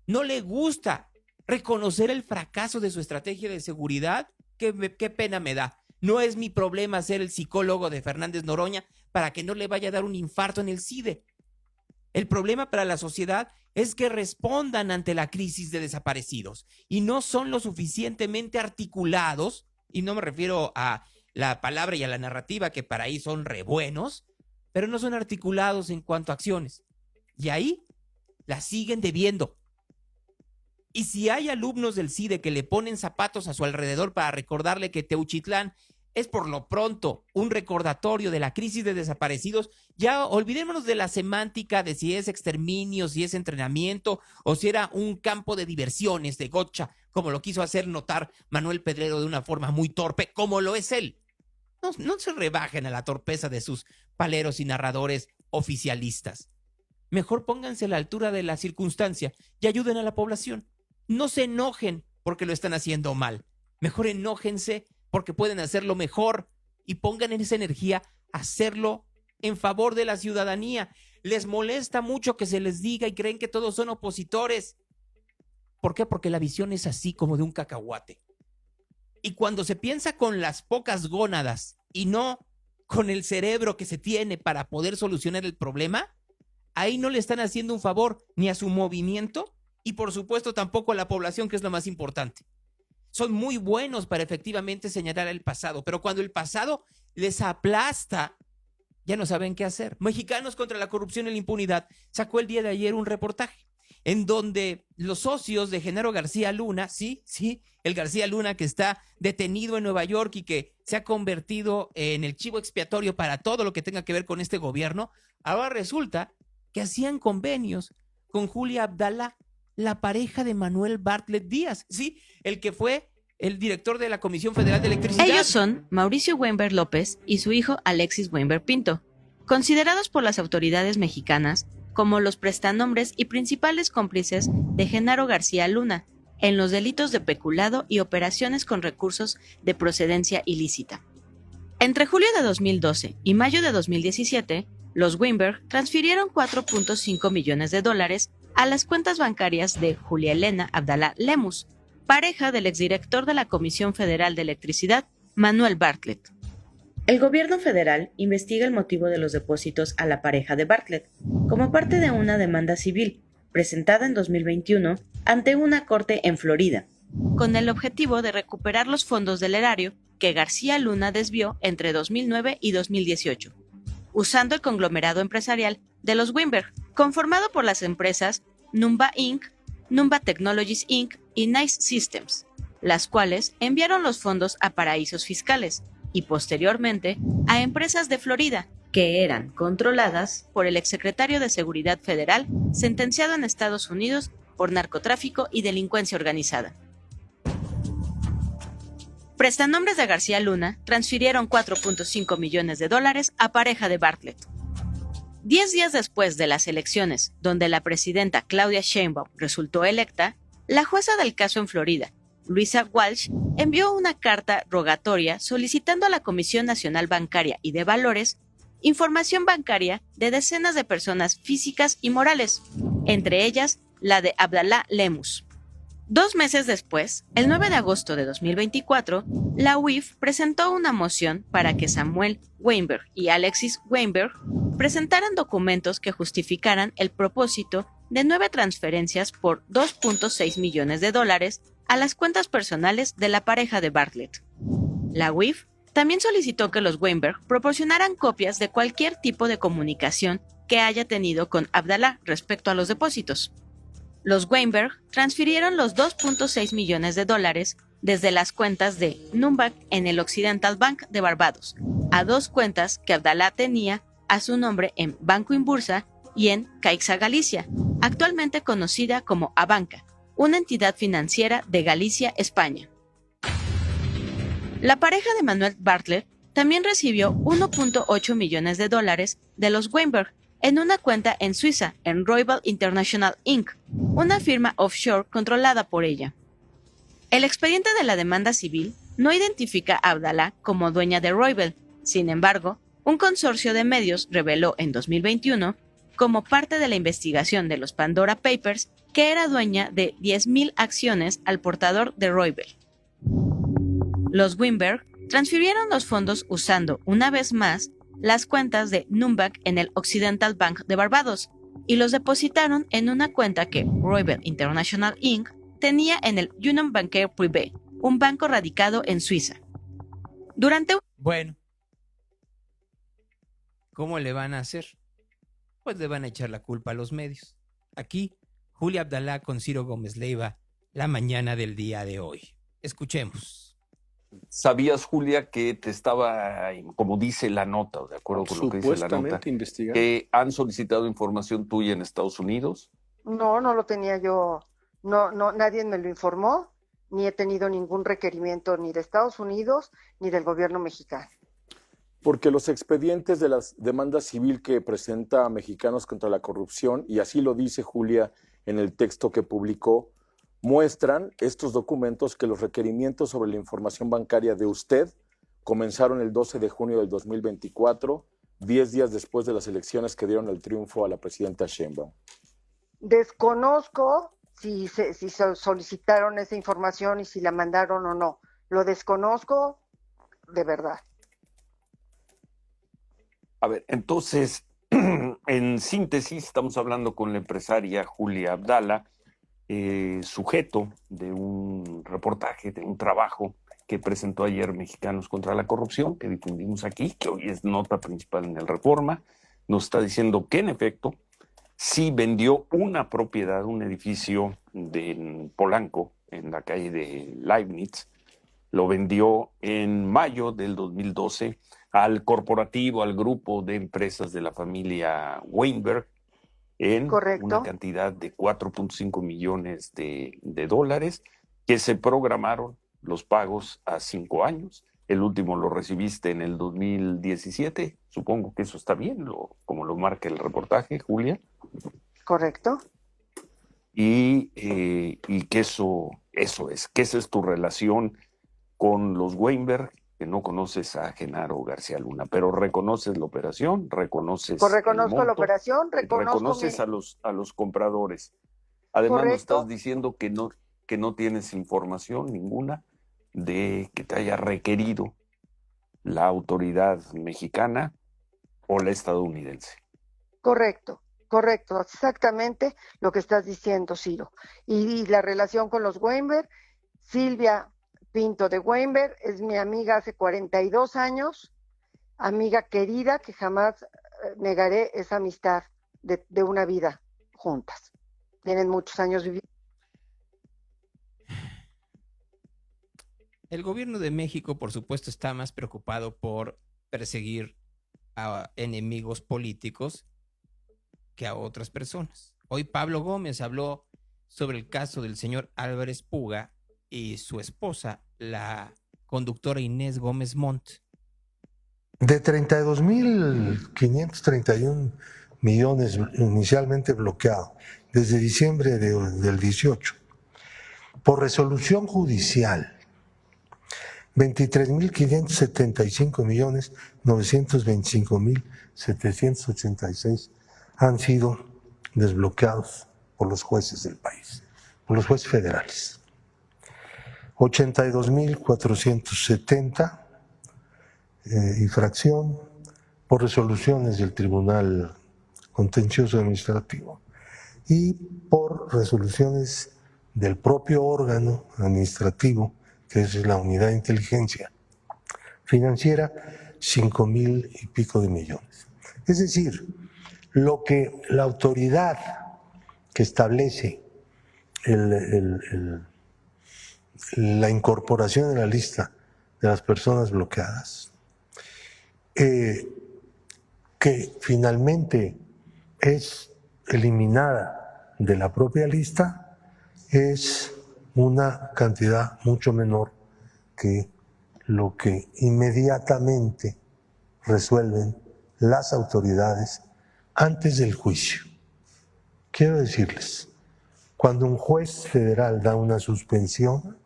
Speaker 2: No le gusta reconocer el fracaso de su estrategia de seguridad. Qué pena me da. No es mi problema ser el psicólogo de Fernández Noroña para que no le vaya a dar un infarto en el CIDE. El problema para la sociedad es que respondan ante la crisis de desaparecidos y no son lo suficientemente articulados, y no me refiero a la palabra y a la narrativa, que para ahí son re buenos, pero no son articulados en cuanto a acciones. Y ahí la siguen debiendo. Y si hay alumnos del CIDE que le ponen zapatos a su alrededor para recordarle que Teuchitlán es por lo pronto un recordatorio de la crisis de desaparecidos, ya olvidémonos de la semántica de si es exterminio, si es entrenamiento o si era un campo de diversiones, de gotcha, como lo quiso hacer notar Manuel Pedrero de una forma muy torpe, como lo es él. No se rebajen a la torpeza de sus paleros y narradores oficialistas. Mejor pónganse a la altura de la circunstancia y ayuden a la población. No se enojen porque lo están haciendo mal. Mejor enójense porque pueden hacerlo mejor y pongan en esa energía a hacerlo en favor de la ciudadanía. Les molesta mucho que se les diga y creen que todos son opositores. ¿Por qué? Porque la visión es así como de un cacahuate. Y cuando se piensa con las pocas gónadas y no con el cerebro que se tiene para poder solucionar el problema, ahí no le están haciendo un favor ni a su movimiento y por supuesto tampoco a la población, que es lo más importante. Son muy buenos para efectivamente señalar el pasado, pero cuando el pasado les aplasta, ya no saben qué hacer. Mexicanos contra la Corrupción y la Impunidad sacó el día de ayer un reportaje en donde los socios de Genaro García Luna, sí, el García Luna que está detenido en Nueva York y que se ha convertido en el chivo expiatorio para todo lo que tenga que ver con este gobierno, ahora resulta que hacían convenios con Julia Abdala, la pareja de Manuel Bartlett Díaz, sí, el que fue el director de la Comisión Federal de Electricidad.
Speaker 12: Ellos son Mauricio Weinberg López y su hijo Alexis Weinberg Pinto, considerados por las autoridades mexicanas como los prestanombres y principales cómplices de Genaro García Luna en los delitos de peculado y operaciones con recursos de procedencia ilícita. Entre julio de 2012 y mayo de 2017, los Weinberg transfirieron $4.5 millones a las cuentas bancarias de Julia Elena Abdala Lemus, pareja del exdirector de la Comisión Federal de Electricidad, Manuel Bartlett. El gobierno federal investiga el motivo de los depósitos a la pareja de Bartlett, como parte de una demanda civil presentada en 2021 ante una corte en Florida, con el objetivo de recuperar los fondos del erario que García Luna desvió entre 2009 y 2018, usando el conglomerado empresarial de los Weinberg, conformado por las empresas Numba Inc., Numba Technologies Inc. y Nice Systems, las cuales enviaron los fondos a paraísos fiscales y posteriormente a empresas de Florida, que eran controladas por el exsecretario de Seguridad Federal sentenciado en Estados Unidos por narcotráfico y delincuencia organizada. Prestanombres de García Luna transfirieron $4.5 millones a pareja de Bartlett. 10 días después de las elecciones, donde la presidenta Claudia Sheinbaum resultó electa, la jueza del caso en Florida, Luisa Walsh, envió una carta rogatoria solicitando a la Comisión Nacional Bancaria y de Valores información bancaria de decenas de personas físicas y morales, entre ellas la de Abdalá Lemus. 2 meses después, el 9 de agosto de 2024, la UIF presentó una moción para que Samuel Weinberg y Alexis Weinberg presentaran documentos que justificaran el propósito de 9 transferencias por $2.6 millones a las cuentas personales de la pareja de Bartlett. La UIF también solicitó que los Weinberg proporcionaran copias de cualquier tipo de comunicación que haya tenido con Abdalá respecto a los depósitos. Los Weinberg transfirieron los $2.6 millones desde las cuentas de Numbank en el Occidental Bank de Barbados a 2 cuentas que Abdalá tenía a su nombre en Banco Inbursa y en Caixa Galicia, actualmente conocida como Abanca, una entidad financiera de Galicia, España. La pareja de Manuel Bartlett también recibió $1.8 millones de los Weinberg en una cuenta en Suiza, en Roybal International Inc., una firma offshore controlada por ella. El expediente de la demanda civil no identifica a Abdalá como dueña de Roybal. Sin embargo, un consorcio de medios reveló en 2021, como parte de la investigación de los Pandora Papers, que era dueña de 10,000 acciones al portador de Roybal. Los Weinberg transfirieron los fondos usando, una vez más, las cuentas de Numbank en el Occidental Bank de Barbados y los depositaron en una cuenta que Roybal International Inc. tenía en el Union Bancaire Privé, un banco radicado en Suiza.
Speaker 2: Bueno, ¿cómo le van a hacer? Pues le van a echar la culpa a los medios. Aquí, Julia Abdalá con Ciro Gómez Leiva, la mañana del día de hoy. Escuchemos.
Speaker 13: ¿Sabías, Julia, que te estaba, como dice la nota, de acuerdo con lo que dice la nota, que han solicitado información tuya en Estados Unidos?
Speaker 14: No, no lo tenía yo. No, nadie me lo informó, ni he tenido ningún requerimiento ni de Estados Unidos ni del gobierno mexicano.
Speaker 15: Porque los expedientes de la demanda civil que presenta Mexicanos contra la Corrupción, y así lo dice Julia en el texto que publicó, muestran estos documentos que los requerimientos sobre la información bancaria de usted comenzaron el 12 de junio del 2024, 10 días después de las elecciones que dieron el triunfo a la presidenta Sheinbaum.
Speaker 14: Desconozco si solicitaron esa información y si la mandaron o no. Lo desconozco de verdad.
Speaker 13: A ver, entonces, en síntesis, estamos hablando con la empresaria Julia Abdalá, sujeto de un reportaje, de un trabajo que presentó ayer Mexicanos contra la Corrupción, que difundimos aquí, que hoy es nota principal en el Reforma. Nos está diciendo que, en efecto, sí vendió una propiedad, un edificio en Polanco, en la calle de Leibniz. Lo vendió en mayo del 2012 al corporativo, al grupo de empresas de la familia Weinberg, en una cantidad de $4.5 millones de dólares, que se programaron los pagos a 5 años. El último lo recibiste en el 2017. Supongo que eso está bien, como lo marca el reportaje, Julia.
Speaker 14: Correcto.
Speaker 13: Y que eso es, que esa es tu relación con los Weinberg, que no conoces a Genaro García Luna, pero reconoces la operación, reconoces
Speaker 14: reconozco la operación,
Speaker 13: reconoces a los compradores. Además, nos estás diciendo que que no tienes información ninguna de que te haya requerido la autoridad mexicana o la estadounidense.
Speaker 14: Correcto, exactamente lo que estás diciendo, Ciro. Y la relación con los Weinberg, Silvia Pinto de Weinberg es mi amiga hace 42 años, amiga querida, que jamás negaré esa amistad de una vida juntas. Tienen muchos años viviendo.
Speaker 2: El gobierno de México, por supuesto, está más preocupado por perseguir a enemigos políticos que a otras personas. Hoy Pablo Gómez habló sobre el caso del señor Álvarez Puga y su esposa, la conductora Inés Gómez Montt.
Speaker 16: De 32.531 millones inicialmente bloqueados desde diciembre del 18, por resolución judicial, 23.575.925.786 han sido desbloqueados por los jueces del país, por los jueces federales. 82.470 infracción por resoluciones del Tribunal Contencioso Administrativo y por resoluciones del propio órgano administrativo, que es la Unidad de Inteligencia Financiera, 5,000 y pico de millones. Es decir, lo que la autoridad que establece la incorporación en la lista de las personas bloqueadas, que finalmente es eliminada de la propia lista, es una cantidad mucho menor que lo que inmediatamente resuelven las autoridades antes del juicio. Quiero decirles, cuando un juez federal da una suspensión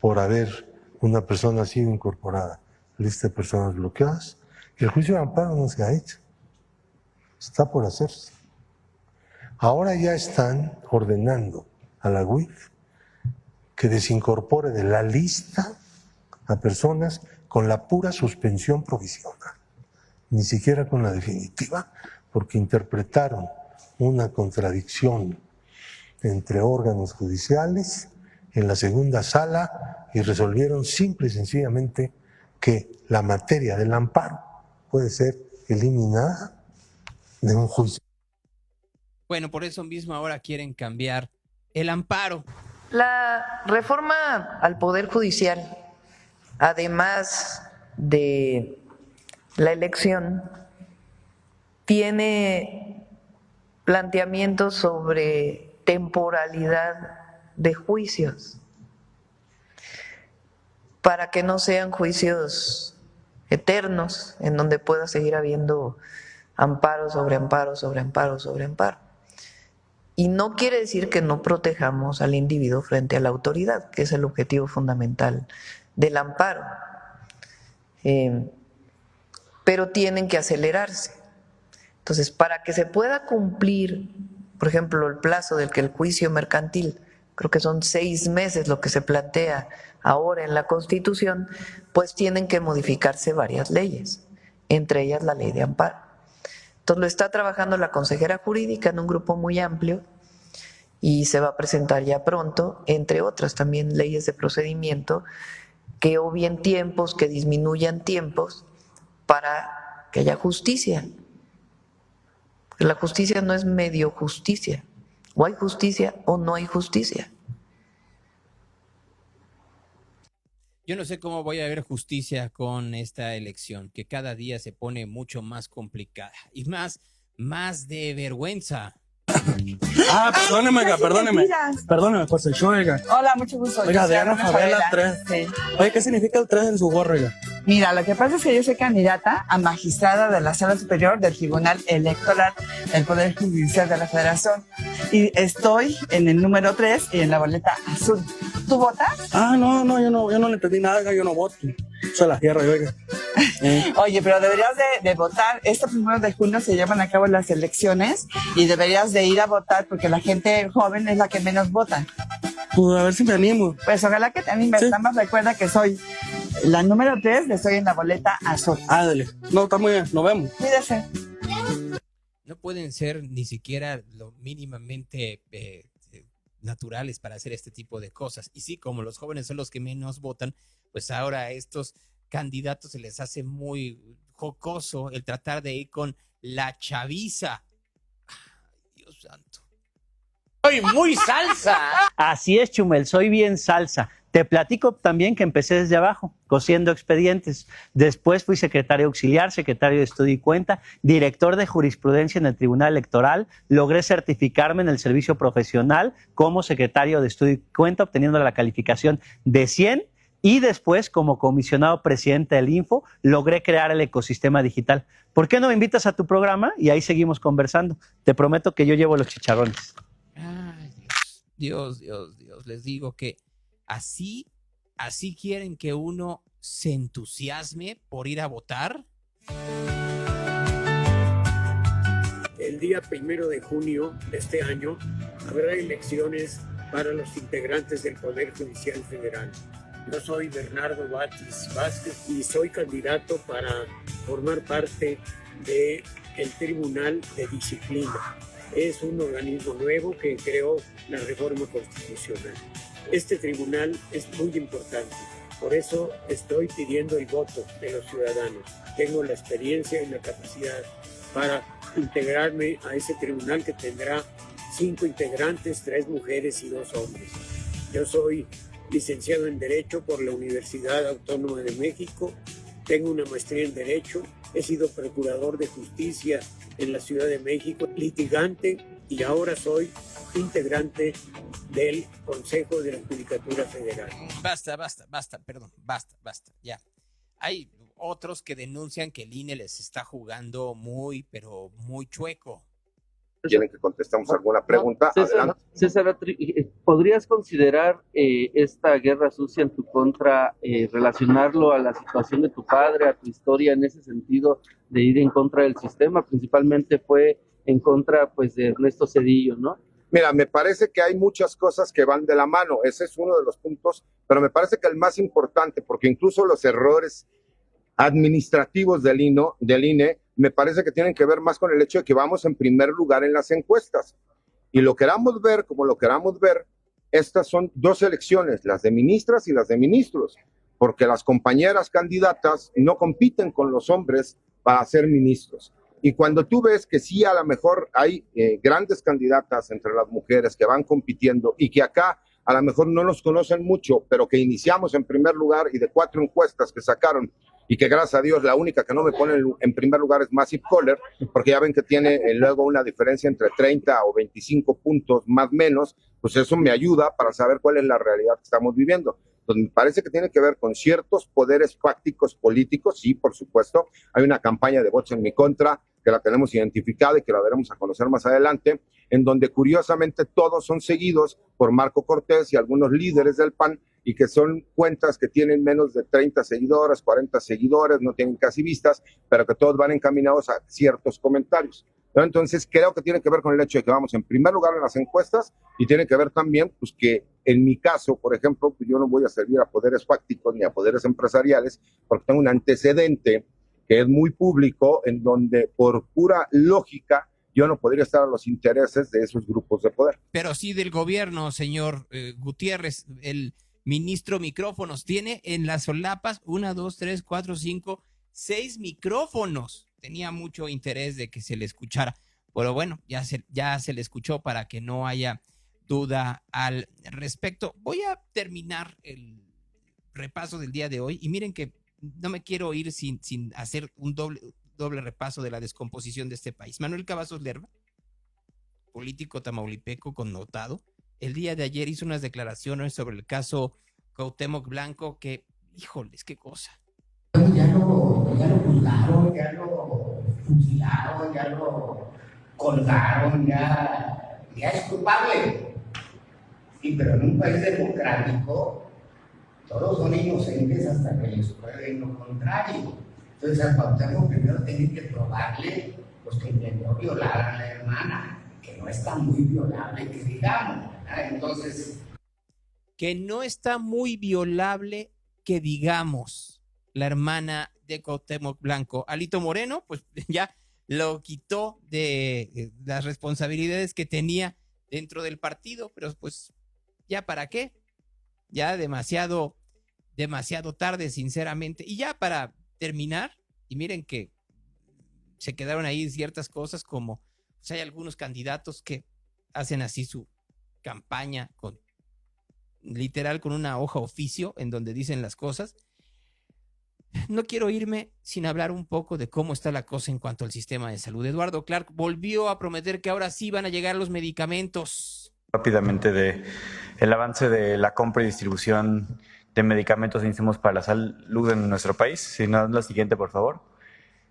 Speaker 16: por haber una persona sido incorporada a la lista de personas bloqueadas, el juicio de amparo no se ha hecho, está por hacerse. Ahora ya están ordenando a la UIF que desincorpore de la lista a personas con la pura suspensión provisional, ni siquiera con la definitiva, porque interpretaron una contradicción entre órganos judiciales en la segunda sala y resolvieron simple y sencillamente que la materia del amparo puede ser eliminada de un juicio.
Speaker 2: Bueno, por eso mismo ahora quieren cambiar el amparo.
Speaker 6: La reforma al Poder Judicial, además de la elección, tiene planteamientos sobre temporalidad de juicios, para que no sean juicios eternos, en donde pueda seguir habiendo amparo sobre amparo sobre amparo sobre amparo. Y no quiere decir que no protejamos al individuo frente a la autoridad, que es el objetivo fundamental del amparo. Pero tienen que acelerarse. Entonces, para que se pueda cumplir, por ejemplo, el plazo del que el juicio mercantil, creo que son 6 meses lo que se plantea ahora en la Constitución, pues tienen que modificarse varias leyes, entre ellas la ley de amparo. Entonces lo está trabajando la consejera jurídica en un grupo muy amplio y se va a presentar ya pronto, entre otras también leyes de procedimiento que obvien tiempos, que disminuyan tiempos para que haya justicia. La justicia no es medio justicia, o hay justicia o no hay justicia.
Speaker 2: Yo no sé cómo voy a ver justicia con esta elección, que cada día se pone mucho más complicada y más de vergüenza.
Speaker 17: Perdóneme, José Chu, oiga.
Speaker 18: Hola, mucho gusto.
Speaker 17: Oiga, Adriana Favela 3. Sí. Oye, ¿qué significa el 3 en su gorro, oiga?
Speaker 18: Mira, lo que pasa es que yo soy candidata a magistrada de la Sala Superior del Tribunal Electoral del Poder Judicial de la Federación. Y estoy en el número 3 y en la boleta azul. ¿Tú votas?
Speaker 17: No, yo no le entendí nada, yo no voto. Soy la tierra, oiga.
Speaker 18: Oye, pero deberías de votar. Este 1 de junio se llevan a cabo las elecciones y deberías de ir a votar porque la gente joven es la que menos vota.
Speaker 17: Pues a ver si me animo.
Speaker 18: Pues ojalá que te animes. Nada más recuerda que soy la número 3, estoy en la boleta azul.
Speaker 17: Ándale. No, está muy bien. Nos vemos.
Speaker 18: Cuídese.
Speaker 2: No pueden ser ni siquiera lo mínimamente naturales para hacer este tipo de cosas. Y sí, como los jóvenes son los que menos votan, pues ahora a estos candidatos se les hace muy jocoso el tratar de ir con la chaviza. Dios santo.
Speaker 19: Soy muy salsa. Así es, Chumel, soy bien salsa. Te platico también que empecé desde abajo, cosiendo expedientes. Después fui secretario auxiliar, secretario de Estudio y Cuenta, director de jurisprudencia en el Tribunal Electoral. Logré certificarme en el servicio profesional como secretario de Estudio y Cuenta, obteniendo la calificación de 100. Y después, como comisionado presidente del Info, logré crear el ecosistema digital. ¿Por qué no me invitas a tu programa? Y ahí seguimos conversando. Te prometo que yo llevo los chicharrones.
Speaker 2: Ay, Dios. Les digo que así quieren que uno se entusiasme por ir a votar.
Speaker 20: El día 1 de junio de este año habrá elecciones para los integrantes del Poder Judicial Federal. Yo soy Bernardo Batis Vázquez y soy candidato para formar parte del Tribunal de Disciplina. Es un organismo nuevo que creó la reforma constitucional. Este tribunal es muy importante, por eso estoy pidiendo el voto de los ciudadanos. Tengo la experiencia y la capacidad para integrarme a ese tribunal que tendrá 5 integrantes, 3 mujeres y 2 hombres. Yo soy licenciado en Derecho por la Universidad Autónoma de México, tengo una maestría en Derecho, he sido procurador de justicia en la Ciudad de México, litigante y ahora soy integrante del Consejo de la Judicatura Federal.
Speaker 2: Basta, ya. Hay otros que denuncian que el INE les está jugando muy chueco.
Speaker 21: ¿Quieren que contestemos alguna pregunta?
Speaker 22: César, ¿podrías considerar esta guerra sucia en tu contra, relacionarlo a la situación de tu padre, a tu historia en ese sentido de ir en contra del sistema? Principalmente fue en contra pues de Ernesto Zedillo, ¿no?
Speaker 21: Mira, me parece que hay muchas cosas que van de la mano, ese es uno de los puntos, pero me parece que el más importante, porque incluso los errores administrativos del INE, me parece que tienen que ver más con el hecho de que vamos en primer lugar en las encuestas. Y lo queramos ver como lo queramos ver, estas son 2 elecciones, las de ministras y las de ministros, porque las compañeras candidatas no compiten con los hombres para ser ministros. Y cuando tú ves que sí, a lo mejor hay grandes candidatas entre las mujeres que van compitiendo y que acá a lo mejor no nos conocen mucho, pero que iniciamos en primer lugar y de 4 encuestas que sacaron, y que gracias a Dios la única que no me pone en primer lugar es Massive Caller, porque ya ven que tiene luego una diferencia entre 30 o 25 puntos más o menos, pues eso me ayuda para saber cuál es la realidad que estamos viviendo. Entonces me parece que tiene que ver con ciertos poderes fácticos políticos, sí, por supuesto, hay una campaña de votos en mi contra, que la tenemos identificada y que la daremos a conocer más adelante, en donde curiosamente todos son seguidos por Marco Cortés y algunos líderes del PAN, y que son cuentas que tienen menos de 30 seguidores, 40 seguidores, no tienen casi vistas, pero que todos van encaminados a ciertos comentarios. ¿No? Entonces creo que tiene que ver con el hecho de que vamos en primer lugar en las encuestas y tiene que ver también pues, que en mi caso, por ejemplo, pues, yo no voy a servir a poderes fácticos ni a poderes empresariales porque tengo un antecedente que es muy público en donde por pura lógica yo no podría estar a los intereses de esos grupos de poder.
Speaker 2: Pero sí del gobierno, señor Gutiérrez, el ministro micrófonos tiene en las solapas 1, 2, 3, 4, 5, 6 micrófonos. Tenía mucho interés de que se le escuchara, pero bueno, ya se le escuchó para que no haya duda al respecto. Voy a terminar el repaso del día de hoy y miren que no me quiero ir sin hacer un doble repaso de la descomposición de este país. Manuel Cavazos Lerma, político tamaulipeco connotado, el día de ayer hizo unas declaraciones sobre el caso Cuauhtémoc Blanco que, híjoles, qué cosa.
Speaker 23: Ya lo juzgaron, ya lo fusilaron, ya lo colgaron, ya es culpable. Sí, pero en un país democrático todos son inocentes hasta que les prueben lo contrario. Entonces a Cuauhtémoc primero tienen que probarle pues, que intentó violar a la hermana, que no está muy violable, que digamos, ¿verdad? Entonces...
Speaker 2: Que no está muy violable, que digamos, la hermana de Cuauhtémoc Blanco. Alito Moreno, pues ya lo quitó de las responsabilidades que tenía dentro del partido, pero pues, ¿ya para qué? Ya demasiado tarde, sinceramente. Y ya para terminar, y miren que se quedaron ahí ciertas cosas como, pues hay algunos candidatos que hacen así su campaña literal con una hoja oficio en donde dicen las cosas. No quiero irme sin hablar un poco de cómo está la cosa en cuanto al sistema de salud. Eduardo Clark volvió a prometer que ahora sí van a llegar los medicamentos.
Speaker 1: Rápidamente de el avance de la compra y distribución de medicamentos e insumos para la salud en nuestro país. Si no, la siguiente, por favor.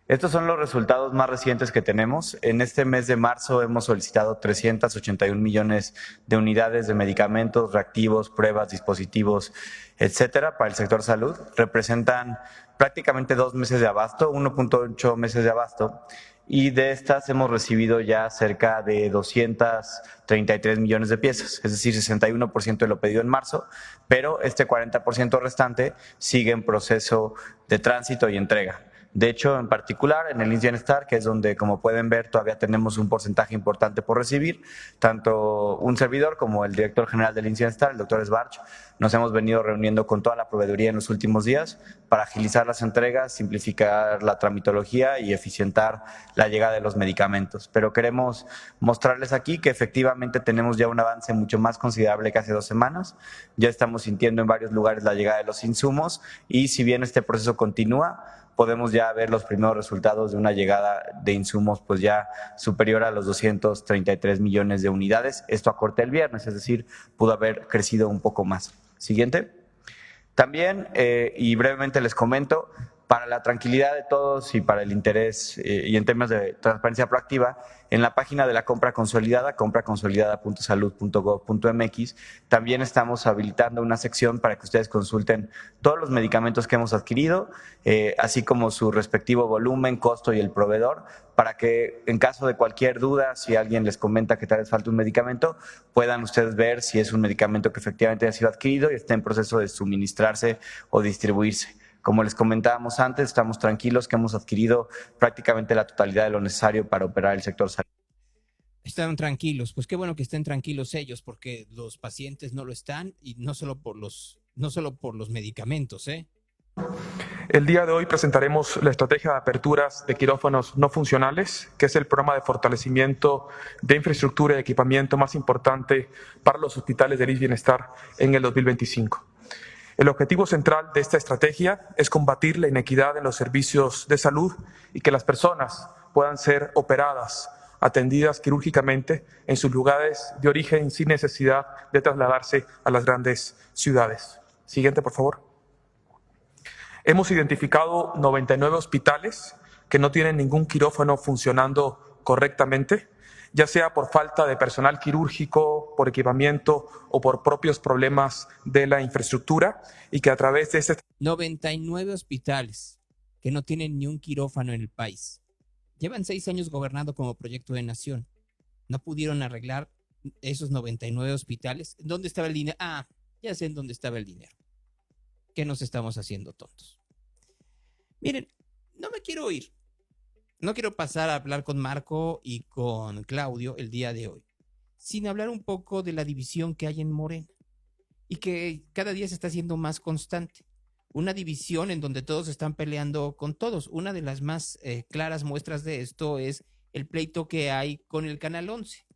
Speaker 1: Estos son los resultados más recientes que tenemos. En este mes de marzo hemos solicitado 381 millones de unidades de medicamentos, reactivos, pruebas, dispositivos, etcétera, para el sector salud. Representan prácticamente 2 meses de abasto, 1.8 meses de abasto. Y de estas hemos recibido ya cerca de 233 millones de piezas, es decir, 61% de lo pedido en marzo, pero este 40% restante sigue en proceso de tránsito y entrega. De hecho, en particular, en el IMSS Bienestar, que es donde, como pueden ver, todavía tenemos un porcentaje importante por recibir, tanto un servidor como el director general del IMSS Bienestar, el doctor Sbarch, nos hemos venido reuniendo con toda la proveeduría en los últimos días para agilizar las entregas, simplificar la tramitología y eficientar la llegada de los medicamentos. Pero queremos mostrarles aquí que efectivamente tenemos ya un avance mucho más considerable que hace 2 semanas. Ya estamos sintiendo en varios lugares la llegada de los insumos y si bien este proceso continúa, podemos ya ver los primeros resultados de una llegada de insumos pues ya superior a los 233 millones de unidades. Esto a corte del viernes, es decir, pudo haber crecido un poco más. Siguiente. También, y brevemente les comento, para la tranquilidad de todos y para el interés y en temas de transparencia proactiva, en la página de la compra consolidada, compraconsolidada.salud.gov.mx, también estamos habilitando una sección para que ustedes consulten todos los medicamentos que hemos adquirido, así como su respectivo volumen, costo y el proveedor, para que en caso de cualquier duda, si alguien les comenta que tal vez falta un medicamento, puedan ustedes ver si es un medicamento que efectivamente ha sido adquirido y está en proceso de suministrarse o distribuirse. Como les comentábamos antes, estamos tranquilos que hemos adquirido prácticamente la totalidad de lo necesario para operar el sector salud.
Speaker 2: Están tranquilos, pues qué bueno que estén tranquilos ellos, porque los pacientes no lo están y no solo por los medicamentos, ¿eh?
Speaker 3: El día de hoy presentaremos la estrategia de aperturas de quirófanos no funcionales, que es el programa de fortalecimiento de infraestructura y equipamiento más importante para los hospitales del IMSS Bienestar en el 2025. El objetivo central de esta estrategia es combatir la inequidad en los servicios de salud y que las personas puedan ser operadas, atendidas quirúrgicamente en sus lugares de origen sin necesidad de trasladarse a las grandes ciudades. Siguiente, por favor. Hemos identificado 99 hospitales que no tienen ningún quirófano funcionando correctamente, ya sea por falta de personal quirúrgico, por equipamiento o por propios problemas de la infraestructura, y que a través de este...
Speaker 2: 99 hospitales que no tienen ni un quirófano en el país. Llevan 6 años gobernando como proyecto de nación. No pudieron arreglar esos 99 hospitales. ¿Dónde estaba el dinero? Ah, ya sé en dónde estaba el dinero. ¿Qué nos estamos haciendo tontos? Miren, no me quiero ir. No quiero pasar a hablar con Marco y con Claudio el día de hoy, sin hablar un poco de la división que hay en Morena y que cada día se está haciendo más constante. Una división en donde todos están peleando con todos. Una de las más claras muestras de esto es el pleito que hay con el Canal 11,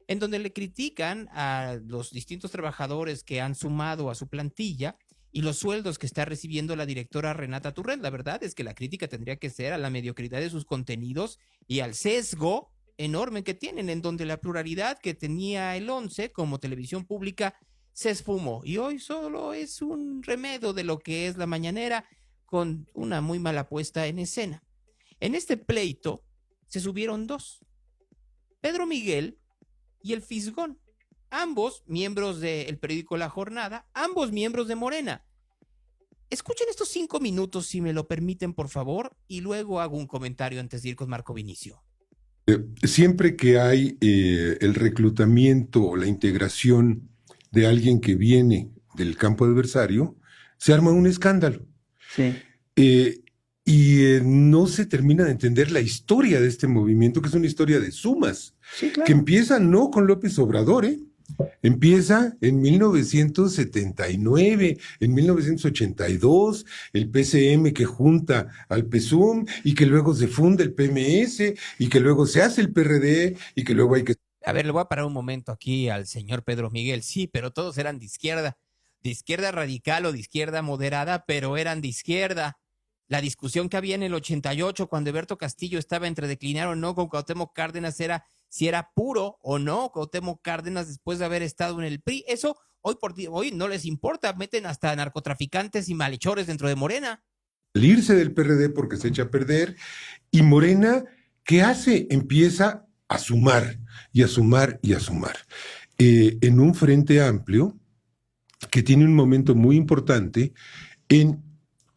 Speaker 2: en donde le critican a los distintos trabajadores que han sumado a su plantilla y los sueldos que está recibiendo la directora Renata Turret. La verdad es que la crítica tendría que ser a la mediocridad de sus contenidos y al sesgo enorme que tienen, en donde la pluralidad que tenía el 11 como televisión pública se esfumó y hoy solo es un remedio de lo que es la mañanera con una muy mala puesta en escena. En este pleito se subieron 2, Pedro Miguel y el Fisgón, ambos miembros del periódico La Jornada, ambos miembros de Morena. Escuchen estos 5 minutos, si me lo permiten, por favor, y luego hago un comentario antes de ir con Marco Vinicio.
Speaker 4: Siempre que hay el reclutamiento o la integración de alguien que viene del campo adversario, se arma un escándalo.
Speaker 19: Sí.
Speaker 4: No se termina de entender la historia de este movimiento, que es una historia de sumas,
Speaker 19: Sí, claro.
Speaker 4: que empieza no con López Obrador, empieza en 1979, en 1982, el PCM que junta al PSUM y que luego se funda el PMS y que luego se hace el PRD y que luego hay que...
Speaker 2: A ver, le voy a parar un momento aquí al señor Pedro Miguel. Sí, pero todos eran de izquierda radical o de izquierda moderada, pero eran de izquierda. La discusión que había en el 88, cuando Eberto Castillo estaba entre declinar o no con Cuauhtémoc Cárdenas, era si era puro o no Cuauhtémoc Cárdenas después de haber estado en el PRI. Eso hoy no les importa, meten hasta narcotraficantes y malhechores dentro de Morena.
Speaker 4: Salirse del PRD porque se echa a perder, y Morena, ¿qué hace? Empieza a sumar y a sumar y a sumar. En un frente amplio que tiene un momento muy importante en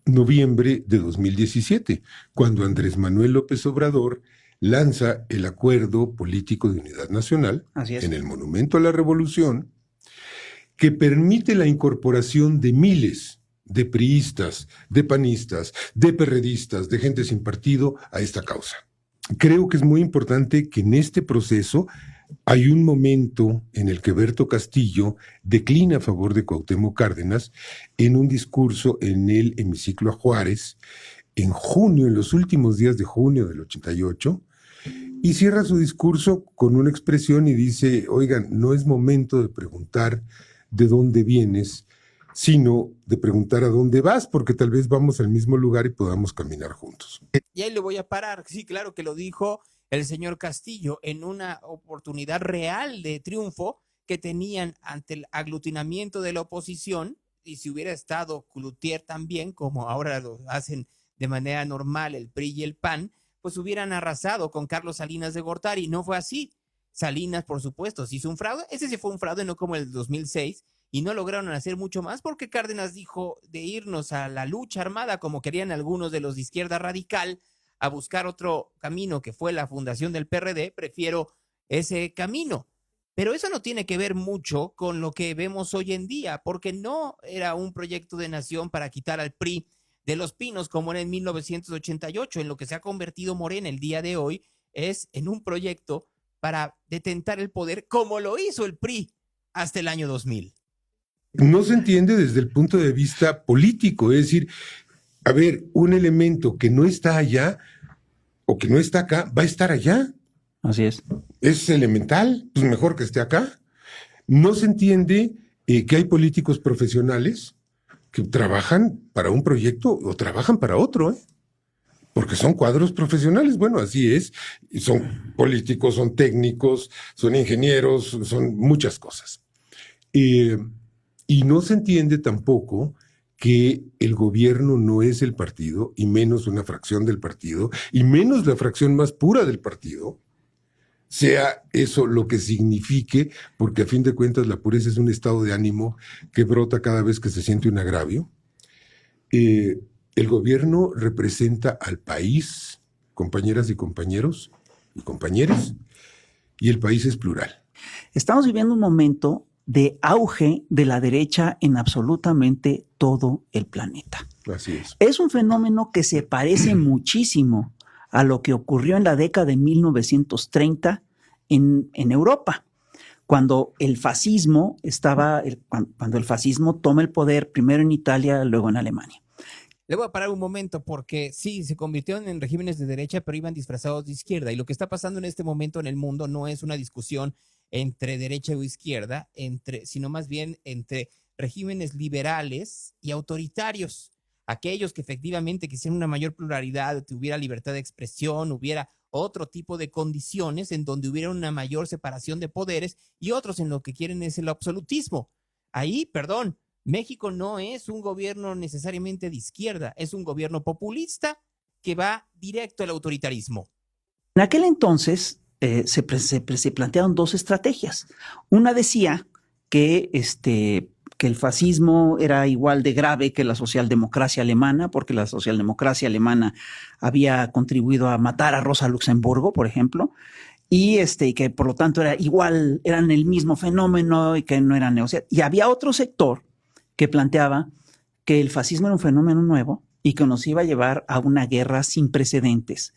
Speaker 4: noviembre de 2017, cuando Andrés Manuel López Obrador lanza el Acuerdo Político de Unidad Nacional en el Monumento a la Revolución, que permite la incorporación de miles de priistas, de panistas, de perredistas, de gente sin partido a esta causa. Creo que es muy importante que en este proceso hay un momento en el que Eberto Castillo declina a favor de Cuauhtémoc Cárdenas en un discurso en el hemiciclo a Juárez en junio, en los últimos días de junio del 88, y cierra su discurso con una expresión y dice: oigan, no es momento de preguntar de dónde vienes, sino de preguntar a dónde vas, porque tal vez vamos al mismo lugar y podamos caminar juntos.
Speaker 2: Y ahí le voy a parar. Sí, claro que lo dijo el señor Castillo en una oportunidad real de triunfo que tenían ante el aglutinamiento de la oposición, y si hubiera estado Cloutier también, como ahora lo hacen de manera normal el PRI y el PAN, pues hubieran arrasado con Carlos Salinas de Gortari. No fue así. Salinas, por supuesto, se hizo un fraude. Ese sí fue un fraude, no como el 2006, y no lograron hacer mucho más porque Cárdenas dijo de irnos a la lucha armada, como querían algunos de los de izquierda radical, a buscar otro camino que fue la fundación del PRD. Prefiero ese camino. Pero eso no tiene que ver mucho con lo que vemos hoy en día, porque no era un proyecto de nación para quitar al PRI de los pinos como era en 1988. En lo que se ha convertido Morena el día de hoy es en un proyecto para detentar el poder, como lo hizo el PRI hasta el año 2000.
Speaker 4: No se entiende desde el punto de vista político, es decir, a ver, un elemento que no está allá o que no está acá, va a estar allá.
Speaker 19: Así es.
Speaker 4: Es elemental, pues mejor que esté acá. No se entiende que hay políticos profesionales que trabajan para un proyecto o trabajan para otro, porque son cuadros profesionales. Bueno, así es. Son políticos, son técnicos, son ingenieros, son muchas cosas. Y no se entiende tampoco que el gobierno no es el partido, y menos una fracción del partido, y menos la fracción más pura del partido, sea eso lo que signifique, porque a fin de cuentas la pureza es un estado de ánimo que brota cada vez que se siente un agravio. El gobierno representa al país, compañeras y compañeros y compañeros, y el país es plural.
Speaker 5: Estamos viviendo un momento de auge de la derecha en absolutamente todo el planeta.
Speaker 4: Así es.
Speaker 5: Es un fenómeno que se parece muchísimo a lo que ocurrió en la década de 1930 en Europa, cuando el fascismo cuando el fascismo toma el poder primero en Italia, luego en Alemania.
Speaker 2: Le voy a parar un momento porque sí, se convirtieron en regímenes de derecha, pero iban disfrazados de izquierda. Y lo que está pasando en este momento en el mundo no es una discusión entre derecha o izquierda, sino más bien entre regímenes liberales y autoritarios. Aquellos que efectivamente quisieran una mayor pluralidad, que hubiera libertad de expresión, hubiera otro tipo de condiciones en donde hubiera una mayor separación de poderes, y otros en lo que quieren es el absolutismo. Ahí, perdón, México no es un gobierno necesariamente de izquierda, es un gobierno populista que va directo al autoritarismo.
Speaker 5: En aquel entonces se plantearon dos estrategias. Una decía que el fascismo era igual de grave que la socialdemocracia alemana, porque la socialdemocracia alemana había contribuido a matar a Rosa Luxemburgo, por ejemplo, y que por lo tanto eran el mismo fenómeno y que no eran negociados. Y había otro sector que planteaba que el fascismo era un fenómeno nuevo y que nos iba a llevar a una guerra sin precedentes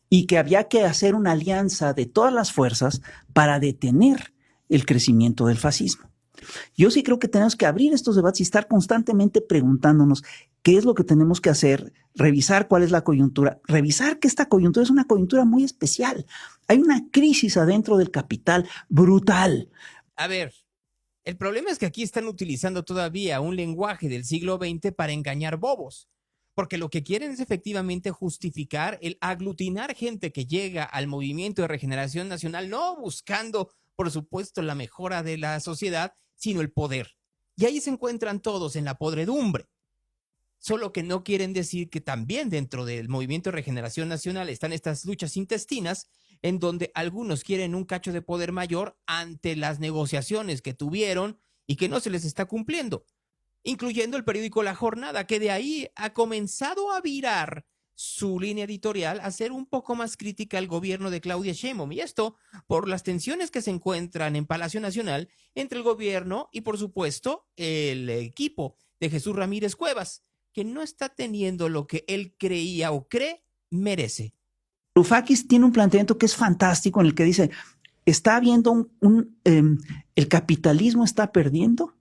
Speaker 5: y que había que hacer una alianza de todas las fuerzas para detener el crecimiento del fascismo. Yo sí creo que tenemos que abrir estos debates y estar constantemente preguntándonos qué es lo que tenemos que hacer, revisar cuál es la coyuntura, revisar que esta coyuntura es una coyuntura muy especial. Hay una crisis adentro del capital brutal.
Speaker 2: A ver, el problema es que aquí están utilizando todavía un lenguaje del siglo XX para engañar bobos, porque lo que quieren es efectivamente justificar el aglutinar gente que llega al movimiento de regeneración nacional, no buscando, por supuesto, la mejora de la sociedad, sino el poder. Y ahí se encuentran todos en la podredumbre. Solo que no quieren decir que también dentro del movimiento de regeneración nacional están estas luchas intestinas en donde algunos quieren un cacho de poder mayor ante las negociaciones que tuvieron y que no se les está cumpliendo, incluyendo el periódico La Jornada, que de ahí ha comenzado a virar su línea editorial a ser un poco más crítica al gobierno de Claudia Sheinbaum, y esto por las tensiones que se encuentran en Palacio Nacional entre el gobierno y, por supuesto, el equipo de Jesús Ramírez Cuevas, que no está teniendo lo que él creía o cree merece.
Speaker 5: Varoufakis tiene un planteamiento que es fantástico en el que dice, está habiendo el capitalismo está perdiendo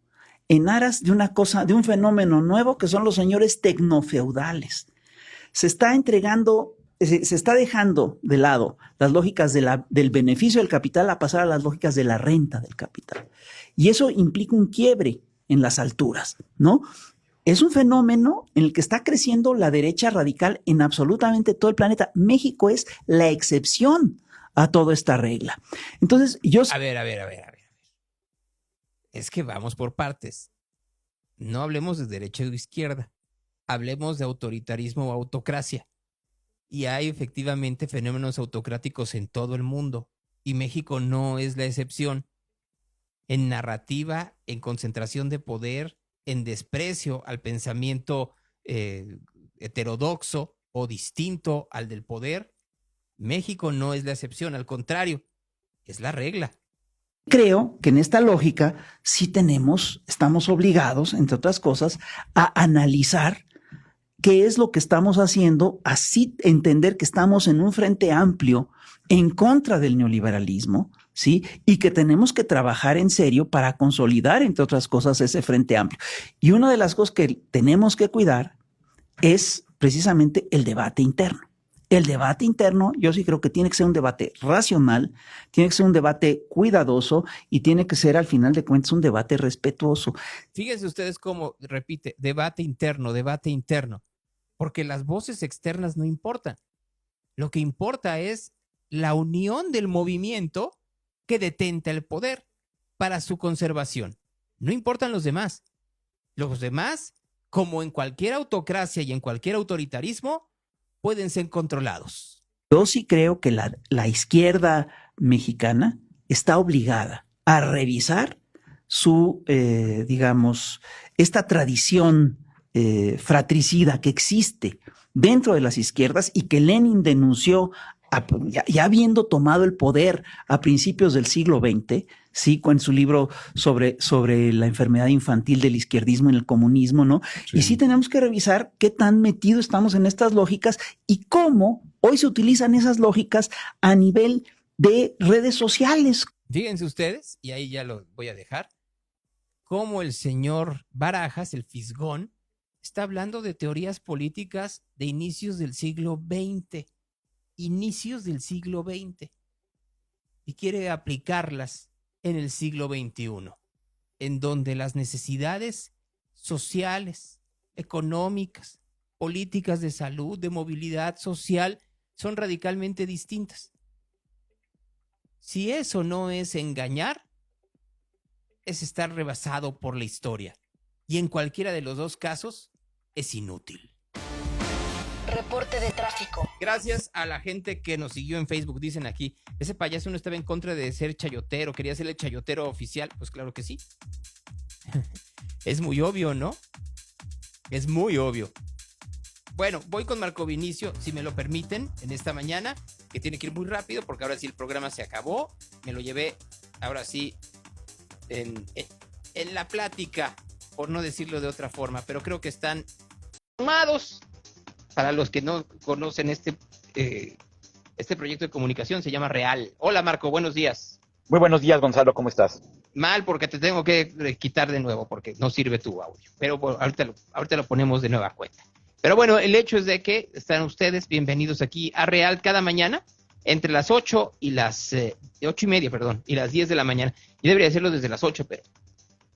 Speaker 5: en aras de una cosa, de un fenómeno nuevo que son los señores tecnofeudales. Se está dejando de lado las lógicas del beneficio del capital a pasar a las lógicas de la renta del capital. Y eso implica un quiebre en las alturas, ¿no? Es un fenómeno en el que está creciendo la derecha radical en absolutamente todo el planeta. México es la excepción a toda esta regla. Entonces,
Speaker 2: A ver. Es que vamos por partes. No hablemos de derecha o de izquierda. Hablemos de autoritarismo o autocracia. Y hay efectivamente fenómenos autocráticos en todo el mundo. Y México no es la excepción. En narrativa, en concentración de poder, en desprecio al pensamiento heterodoxo o distinto al del poder, México no es la excepción, al contrario, es la regla.
Speaker 5: Creo que en esta lógica sí estamos obligados, entre otras cosas, a analizar qué es lo que estamos haciendo, así entender que estamos en un frente amplio en contra del neoliberalismo, ¿sí? Y que tenemos que trabajar en serio para consolidar, entre otras cosas, ese frente amplio. Y una de las cosas que tenemos que cuidar es precisamente el debate interno. El debate interno, yo sí creo que tiene que ser un debate racional, tiene que ser un debate cuidadoso y tiene que ser, al final de cuentas, un debate respetuoso.
Speaker 2: Fíjense ustedes cómo repite, debate interno, porque las voces externas no importan. Lo que importa es la unión del movimiento que detenta el poder para su conservación. No importan los demás. Los demás, como en cualquier autocracia y en cualquier autoritarismo, pueden ser controlados.
Speaker 5: Yo sí creo que la izquierda mexicana está obligada a revisar su, esta tradición fratricida que existe dentro de las izquierdas y que Lenin denunció ya habiendo tomado el poder a principios del siglo XX, sí, con su libro sobre la enfermedad infantil del izquierdismo en el comunismo, ¿no? Sí. Y sí tenemos que revisar qué tan metidos estamos en estas lógicas y cómo hoy se utilizan esas lógicas a nivel de redes sociales.
Speaker 2: Fíjense ustedes, y ahí ya lo voy a dejar, cómo el señor Barajas, el fisgón, está hablando de teorías políticas de inicios del siglo XX. Y quiere aplicarlas en el siglo XXI, en donde las necesidades sociales, económicas, políticas de salud, de movilidad social, son radicalmente distintas. Si eso no es engañar, es estar rebasado por la historia. Y en cualquiera de los dos casos, es inútil.
Speaker 7: Reporte de tráfico.
Speaker 2: Gracias a la gente que nos siguió en Facebook. Dicen aquí, ese payaso no estaba en contra de ser chayotero, quería ser el chayotero oficial. Pues claro que sí. Es muy obvio, ¿no? Es muy obvio. Bueno, voy con Marco Vinicio, si me lo permiten, en esta mañana, que tiene que ir muy rápido porque ahora sí el programa se acabó. Me lo llevé, ahora sí, en la plática, por no decirlo de otra forma, pero creo que están formados. Para los que no conocen este proyecto de comunicación, se llama Real. Hola, Marco, buenos días.
Speaker 8: Muy buenos días, Gonzalo, ¿cómo estás?
Speaker 2: Mal, porque te tengo que quitar de nuevo, porque no sirve tu audio. Pero bueno, ahorita lo ponemos de nueva cuenta. Pero bueno, el hecho es de que están ustedes bienvenidos aquí a Real cada mañana, entre las 8 y las 8:30, perdón, y las 10 de la mañana. Yo debería hacerlo desde las 8,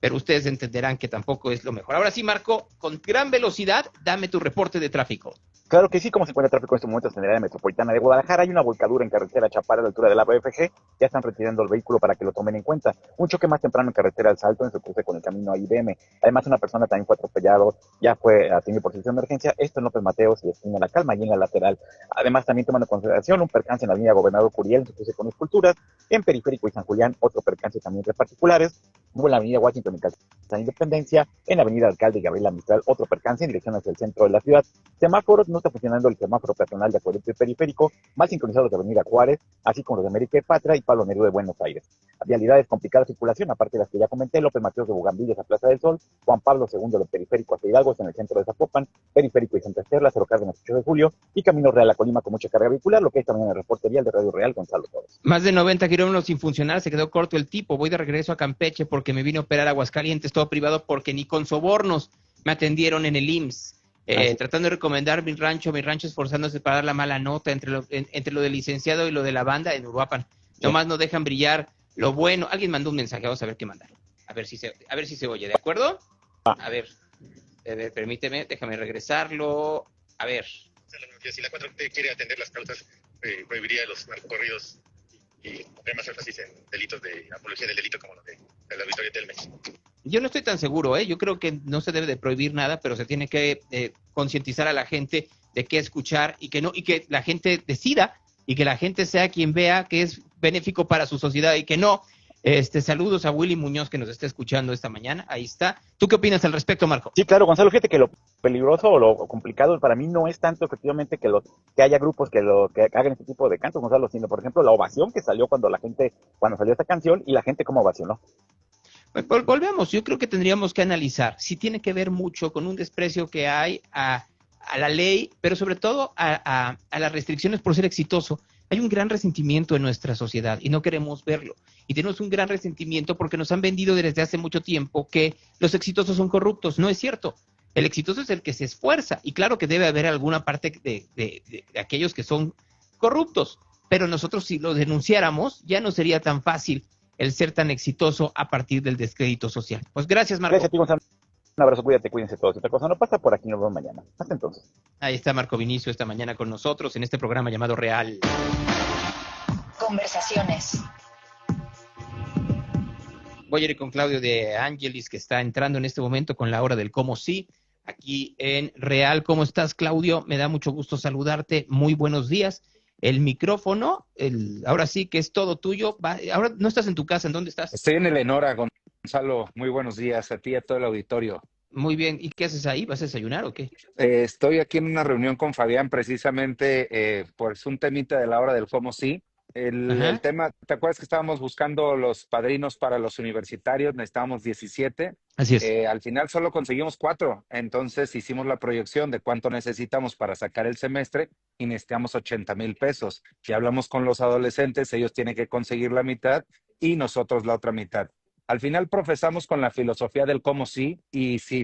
Speaker 2: pero ustedes entenderán que tampoco es lo mejor. Ahora sí, Marco, con gran velocidad, dame tu reporte de tráfico.
Speaker 8: Claro que sí, como se encuentra el tráfico en estos momentos en el área metropolitana de Guadalajara, hay una volcadura en carretera Chapala a la altura de la BFG, ya están retirando el vehículo para que lo tomen en cuenta. Un choque más temprano en carretera El Salto, en su cruce con el camino a IBM. Además, una persona también fue atropellado, ya fue atendido por servicio de emergencia, esto en López Mateos y esquina La Calma, y en la lateral. Además, también tomando en consideración un percance en la avenida Gobernador Curiel, en su cruce con Esculturas, en Periférico y San Julián, otro percance también entre particulares, en la avenida Washington y Calzada Independencia, en la avenida Alcalde Gabriela Mistral, otro percance en dirección hacia el centro de la ciudad. Semáforos, no está funcionando el semáforo peatonal de Acueducto y Periférico, mal sincronizados de avenida Juárez, así como los de América y Patra y Pablo Neruda de Buenos Aires. Vialidades, complicada circulación, aparte de las que ya comenté, López Mateos de Bugambillas a Plaza del Sol, Juan Pablo II de Periférico hacia Hidalgo, en el centro de Zapopan, Periférico y Santa Esther, Lázaro Cárdenas 8 de julio, y Camino Real a Colima con mucha carga vehicular, lo que es también el reporte vial de Radio Real, Gonzalo Torres.
Speaker 2: Más de 90 kilómetros sin funcionar, se quedó corto el tipo. Voy de regreso a Campeche porque me vine a operar a Aguascalientes, todo privado, porque ni con sobornos me atendieron en el IMSS. Tratando de recomendar mi rancho esforzándose para dar la mala nota entre lo del licenciado y lo de la banda en Uruapan. Nomás no dejan brillar lo bueno. Alguien mandó un mensaje, vamos a ver qué mandaron. A ver si se oye, ¿de acuerdo? A ver, permíteme, déjame regresarlo. A ver.
Speaker 9: Si la 4T quiere atender las causas, prohibiría los narcocorridos y poner más énfasis en delitos de apología del delito como lo de la Auditoría Telmex.
Speaker 2: Yo no estoy tan seguro, Yo creo que no se debe de prohibir nada, pero se tiene que concientizar a la gente de qué escuchar y que la gente decida y que la gente sea quien vea que es benéfico para su sociedad y que no. Saludos a Willy Muñoz que nos está escuchando esta mañana. Ahí está. ¿Tú qué opinas al respecto, Marco?
Speaker 8: Sí, claro, Gonzalo, fíjate que lo peligroso o lo complicado para mí no es tanto efectivamente que haya grupos que hagan este tipo de cantos, Gonzalo, sino por ejemplo la ovación que salió cuando salió esta canción y la gente cómo ovacionó.
Speaker 2: Volvemos, yo creo que tendríamos que analizar si tiene que ver mucho con un desprecio que hay a la ley, pero sobre todo a las restricciones por ser exitoso. Hay un gran resentimiento en nuestra sociedad y no queremos verlo. Y tenemos un gran resentimiento porque nos han vendido desde hace mucho tiempo que los exitosos son corruptos. No es cierto. El exitoso es el que se esfuerza. Y claro que debe haber alguna parte de aquellos que son corruptos. Pero nosotros si lo denunciáramos ya no sería tan fácil el ser tan exitoso a partir del descrédito social. Pues gracias, Marco.
Speaker 8: Gracias a ti, Gonzalo. Un abrazo, cuídense todos. Si otra cosa no pasa, por aquí nos vemos mañana. Hasta entonces.
Speaker 2: Ahí está Marco Vinicio esta mañana con nosotros en este programa llamado Real.
Speaker 7: Conversaciones.
Speaker 2: Voy a ir con Claudio de Ángelis, que está entrando en este momento con la hora del cómo sí, aquí en Real. ¿Cómo estás, Claudio? Me da mucho gusto saludarte. Muy buenos días. El micrófono, ahora sí que es todo tuyo. Ahora no estás en tu casa, ¿en dónde estás?
Speaker 10: Estoy en el Enora, Gonzalo. Muy buenos días a ti y a todo el auditorio.
Speaker 2: Muy bien. ¿Y qué haces ahí? ¿Vas a desayunar o qué?
Speaker 10: Estoy aquí en una reunión con Fabián precisamente por un temita de la hora del cómo sí. El tema, ¿te acuerdas que estábamos buscando los padrinos para los universitarios? Necesitábamos 17.
Speaker 2: Así es.
Speaker 10: Al final solo conseguimos 4. Entonces hicimos la proyección de cuánto necesitamos para sacar el semestre y necesitamos 80,000 pesos. Si hablamos con los adolescentes, ellos tienen que conseguir la mitad y nosotros la otra mitad. Al final profesamos con la filosofía del cómo sí, y si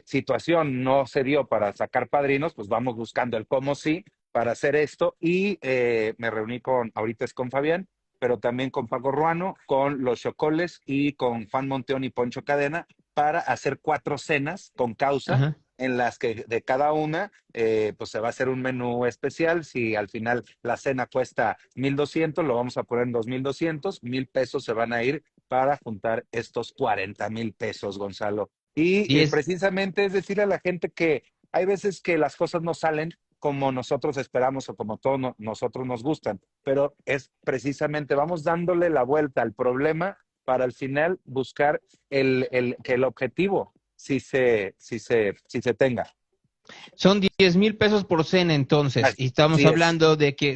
Speaker 10: situación no se dio para sacar padrinos, pues vamos buscando el cómo sí para hacer esto. Y me reuní ahorita es con Fabián, pero también con Paco Ruano, con los Chocoles y con Juan Monteón y Poncho Cadena para hacer 4 cenas con causa. Ajá. En las que de cada una pues se va a hacer un menú especial. Si al final la cena cuesta 1,200, lo vamos a poner en 2,200, 1,000 pesos se van a ir para juntar estos 40,000 pesos, Gonzalo. Y precisamente es decirle a la gente que hay veces que las cosas no salen como nosotros esperamos o como todos nosotros nos gustan, pero es precisamente, vamos dándole la vuelta al problema para al final buscar que el objetivo sí se tenga.
Speaker 2: Son 10,000 pesos por cena entonces, y estamos hablando de que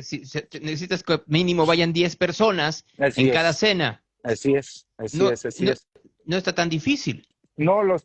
Speaker 2: necesitas que mínimo vayan 10 personas en cada cena.
Speaker 10: Así es.
Speaker 2: No está tan difícil.
Speaker 10: No, lo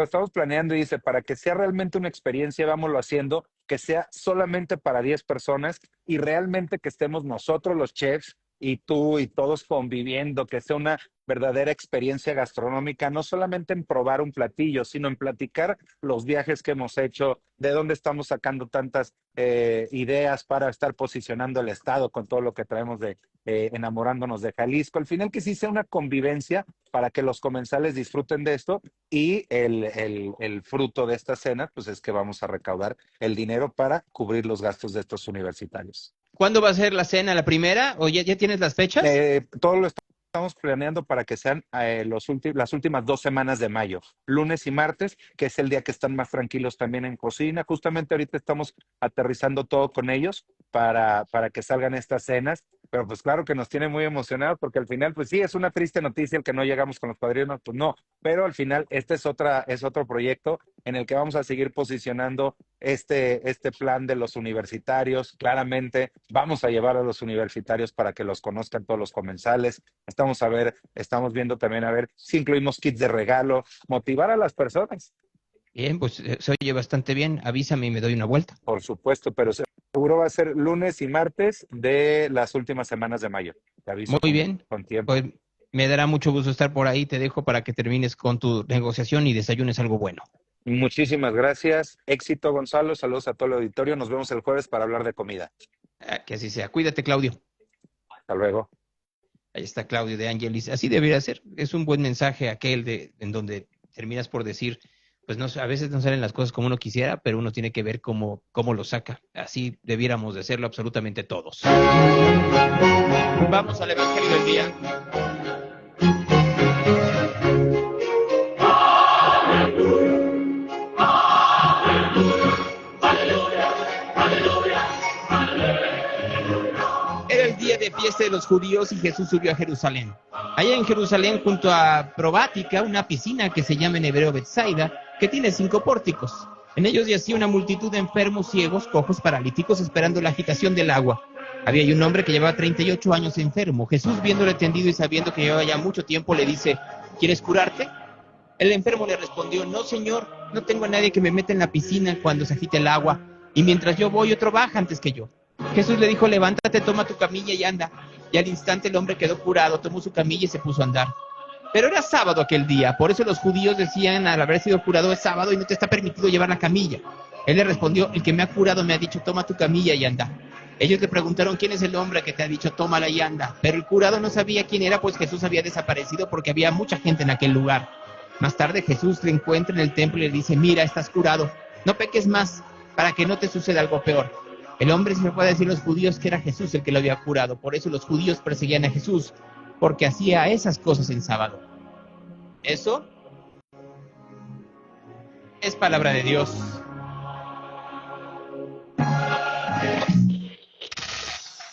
Speaker 10: estamos planeando y dice, para que sea realmente una experiencia, vámonos haciendo, que sea solamente para 10 personas y realmente que estemos nosotros los chefs y tú y todos conviviendo, que sea una verdadera experiencia gastronómica, no solamente en probar un platillo, sino en platicar los viajes que hemos hecho, de dónde estamos sacando tantas ideas para estar posicionando el estado con todo lo que traemos de enamorándonos de Jalisco. Al final que sí sea una convivencia para que los comensales disfruten de esto y el fruto de esta cena, pues es que vamos a recaudar el dinero para cubrir los gastos de estos universitarios.
Speaker 2: ¿Cuándo va a ser la cena? ¿La primera? ¿O ya tienes las fechas?
Speaker 10: Todo lo estamos planeando para que sean las últimas 2 semanas de mayo, lunes y martes, que es el día que están más tranquilos también en cocina. Justamente ahorita estamos aterrizando todo con ellos para que salgan estas cenas. Pero pues claro que nos tiene muy emocionados porque al final, pues sí, es una triste noticia el que no llegamos con los padrinos, pues no. Pero al final este es otro proyecto en el que vamos a seguir posicionando este plan de los universitarios. Claramente vamos a llevar a los universitarios para que los conozcan todos los comensales. Estamos viendo también a ver si incluimos kits de regalo, motivar a las personas.
Speaker 2: Bien, pues se oye bastante bien. Avísame y me doy una vuelta.
Speaker 10: Por supuesto, pero seguro va a ser lunes y martes de las últimas semanas de mayo. Te aviso
Speaker 2: Muy bien.
Speaker 10: Con tiempo.
Speaker 2: Pues me dará mucho gusto estar por ahí. Te dejo para que termines con tu negociación y desayunes algo bueno.
Speaker 10: Muchísimas gracias. Éxito, Gonzalo. Saludos a todo el auditorio. Nos vemos el jueves para hablar de comida.
Speaker 2: Que así sea. Cuídate, Claudio.
Speaker 10: Hasta luego.
Speaker 2: Ahí está Claudio de Angelis. Así debería ser. Es un buen mensaje aquel en donde terminas por decir, pues no, a veces no salen las cosas como uno quisiera, pero uno tiene que ver cómo lo saca. Así debiéramos de hacerlo absolutamente todos. Vamos al Evangelio del día. Era el día de fiesta de los judíos y Jesús subió a Jerusalén. Allá en Jerusalén, junto a Probática, una piscina que se llama en hebreo Betsaida, que tiene 5 pórticos. En ellos yacía una multitud de enfermos, ciegos, cojos, paralíticos, esperando la agitación del agua. Había ahí un hombre que llevaba 38 años enfermo. Jesús, viéndole tendido y sabiendo que llevaba ya mucho tiempo, le dice, ¿quieres curarte? El enfermo le respondió, no, señor, no tengo a nadie que me meta en la piscina cuando se agite el agua, y mientras yo voy, otro baja antes que yo. Jesús le dijo, levántate, toma tu camilla y anda. Y al instante el hombre quedó curado, tomó su camilla y se puso a andar. Pero era sábado aquel día, por eso los judíos decían, al haber sido curado es sábado y no te está permitido llevar la camilla. Él le respondió, el que me ha curado me ha dicho, toma tu camilla y anda. Ellos le preguntaron, ¿quién es el hombre que te ha dicho, tómala y anda? Pero el curado no sabía quién era, pues Jesús había desaparecido porque había mucha gente en aquel lugar. Más tarde Jesús le encuentra en el templo y le dice, mira, estás curado, no peques más, para que no te suceda algo peor. El hombre se fue a decir a los judíos que era Jesús el que lo había curado. Por eso los judíos perseguían a Jesús, porque hacía esas cosas en sábado. Eso es palabra de Dios.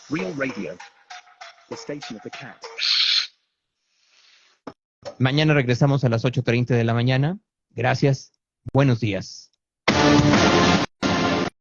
Speaker 11: Real Radio, the station of the cat.
Speaker 2: Mañana regresamos a las 8:30 de la mañana. Gracias. Buenos días.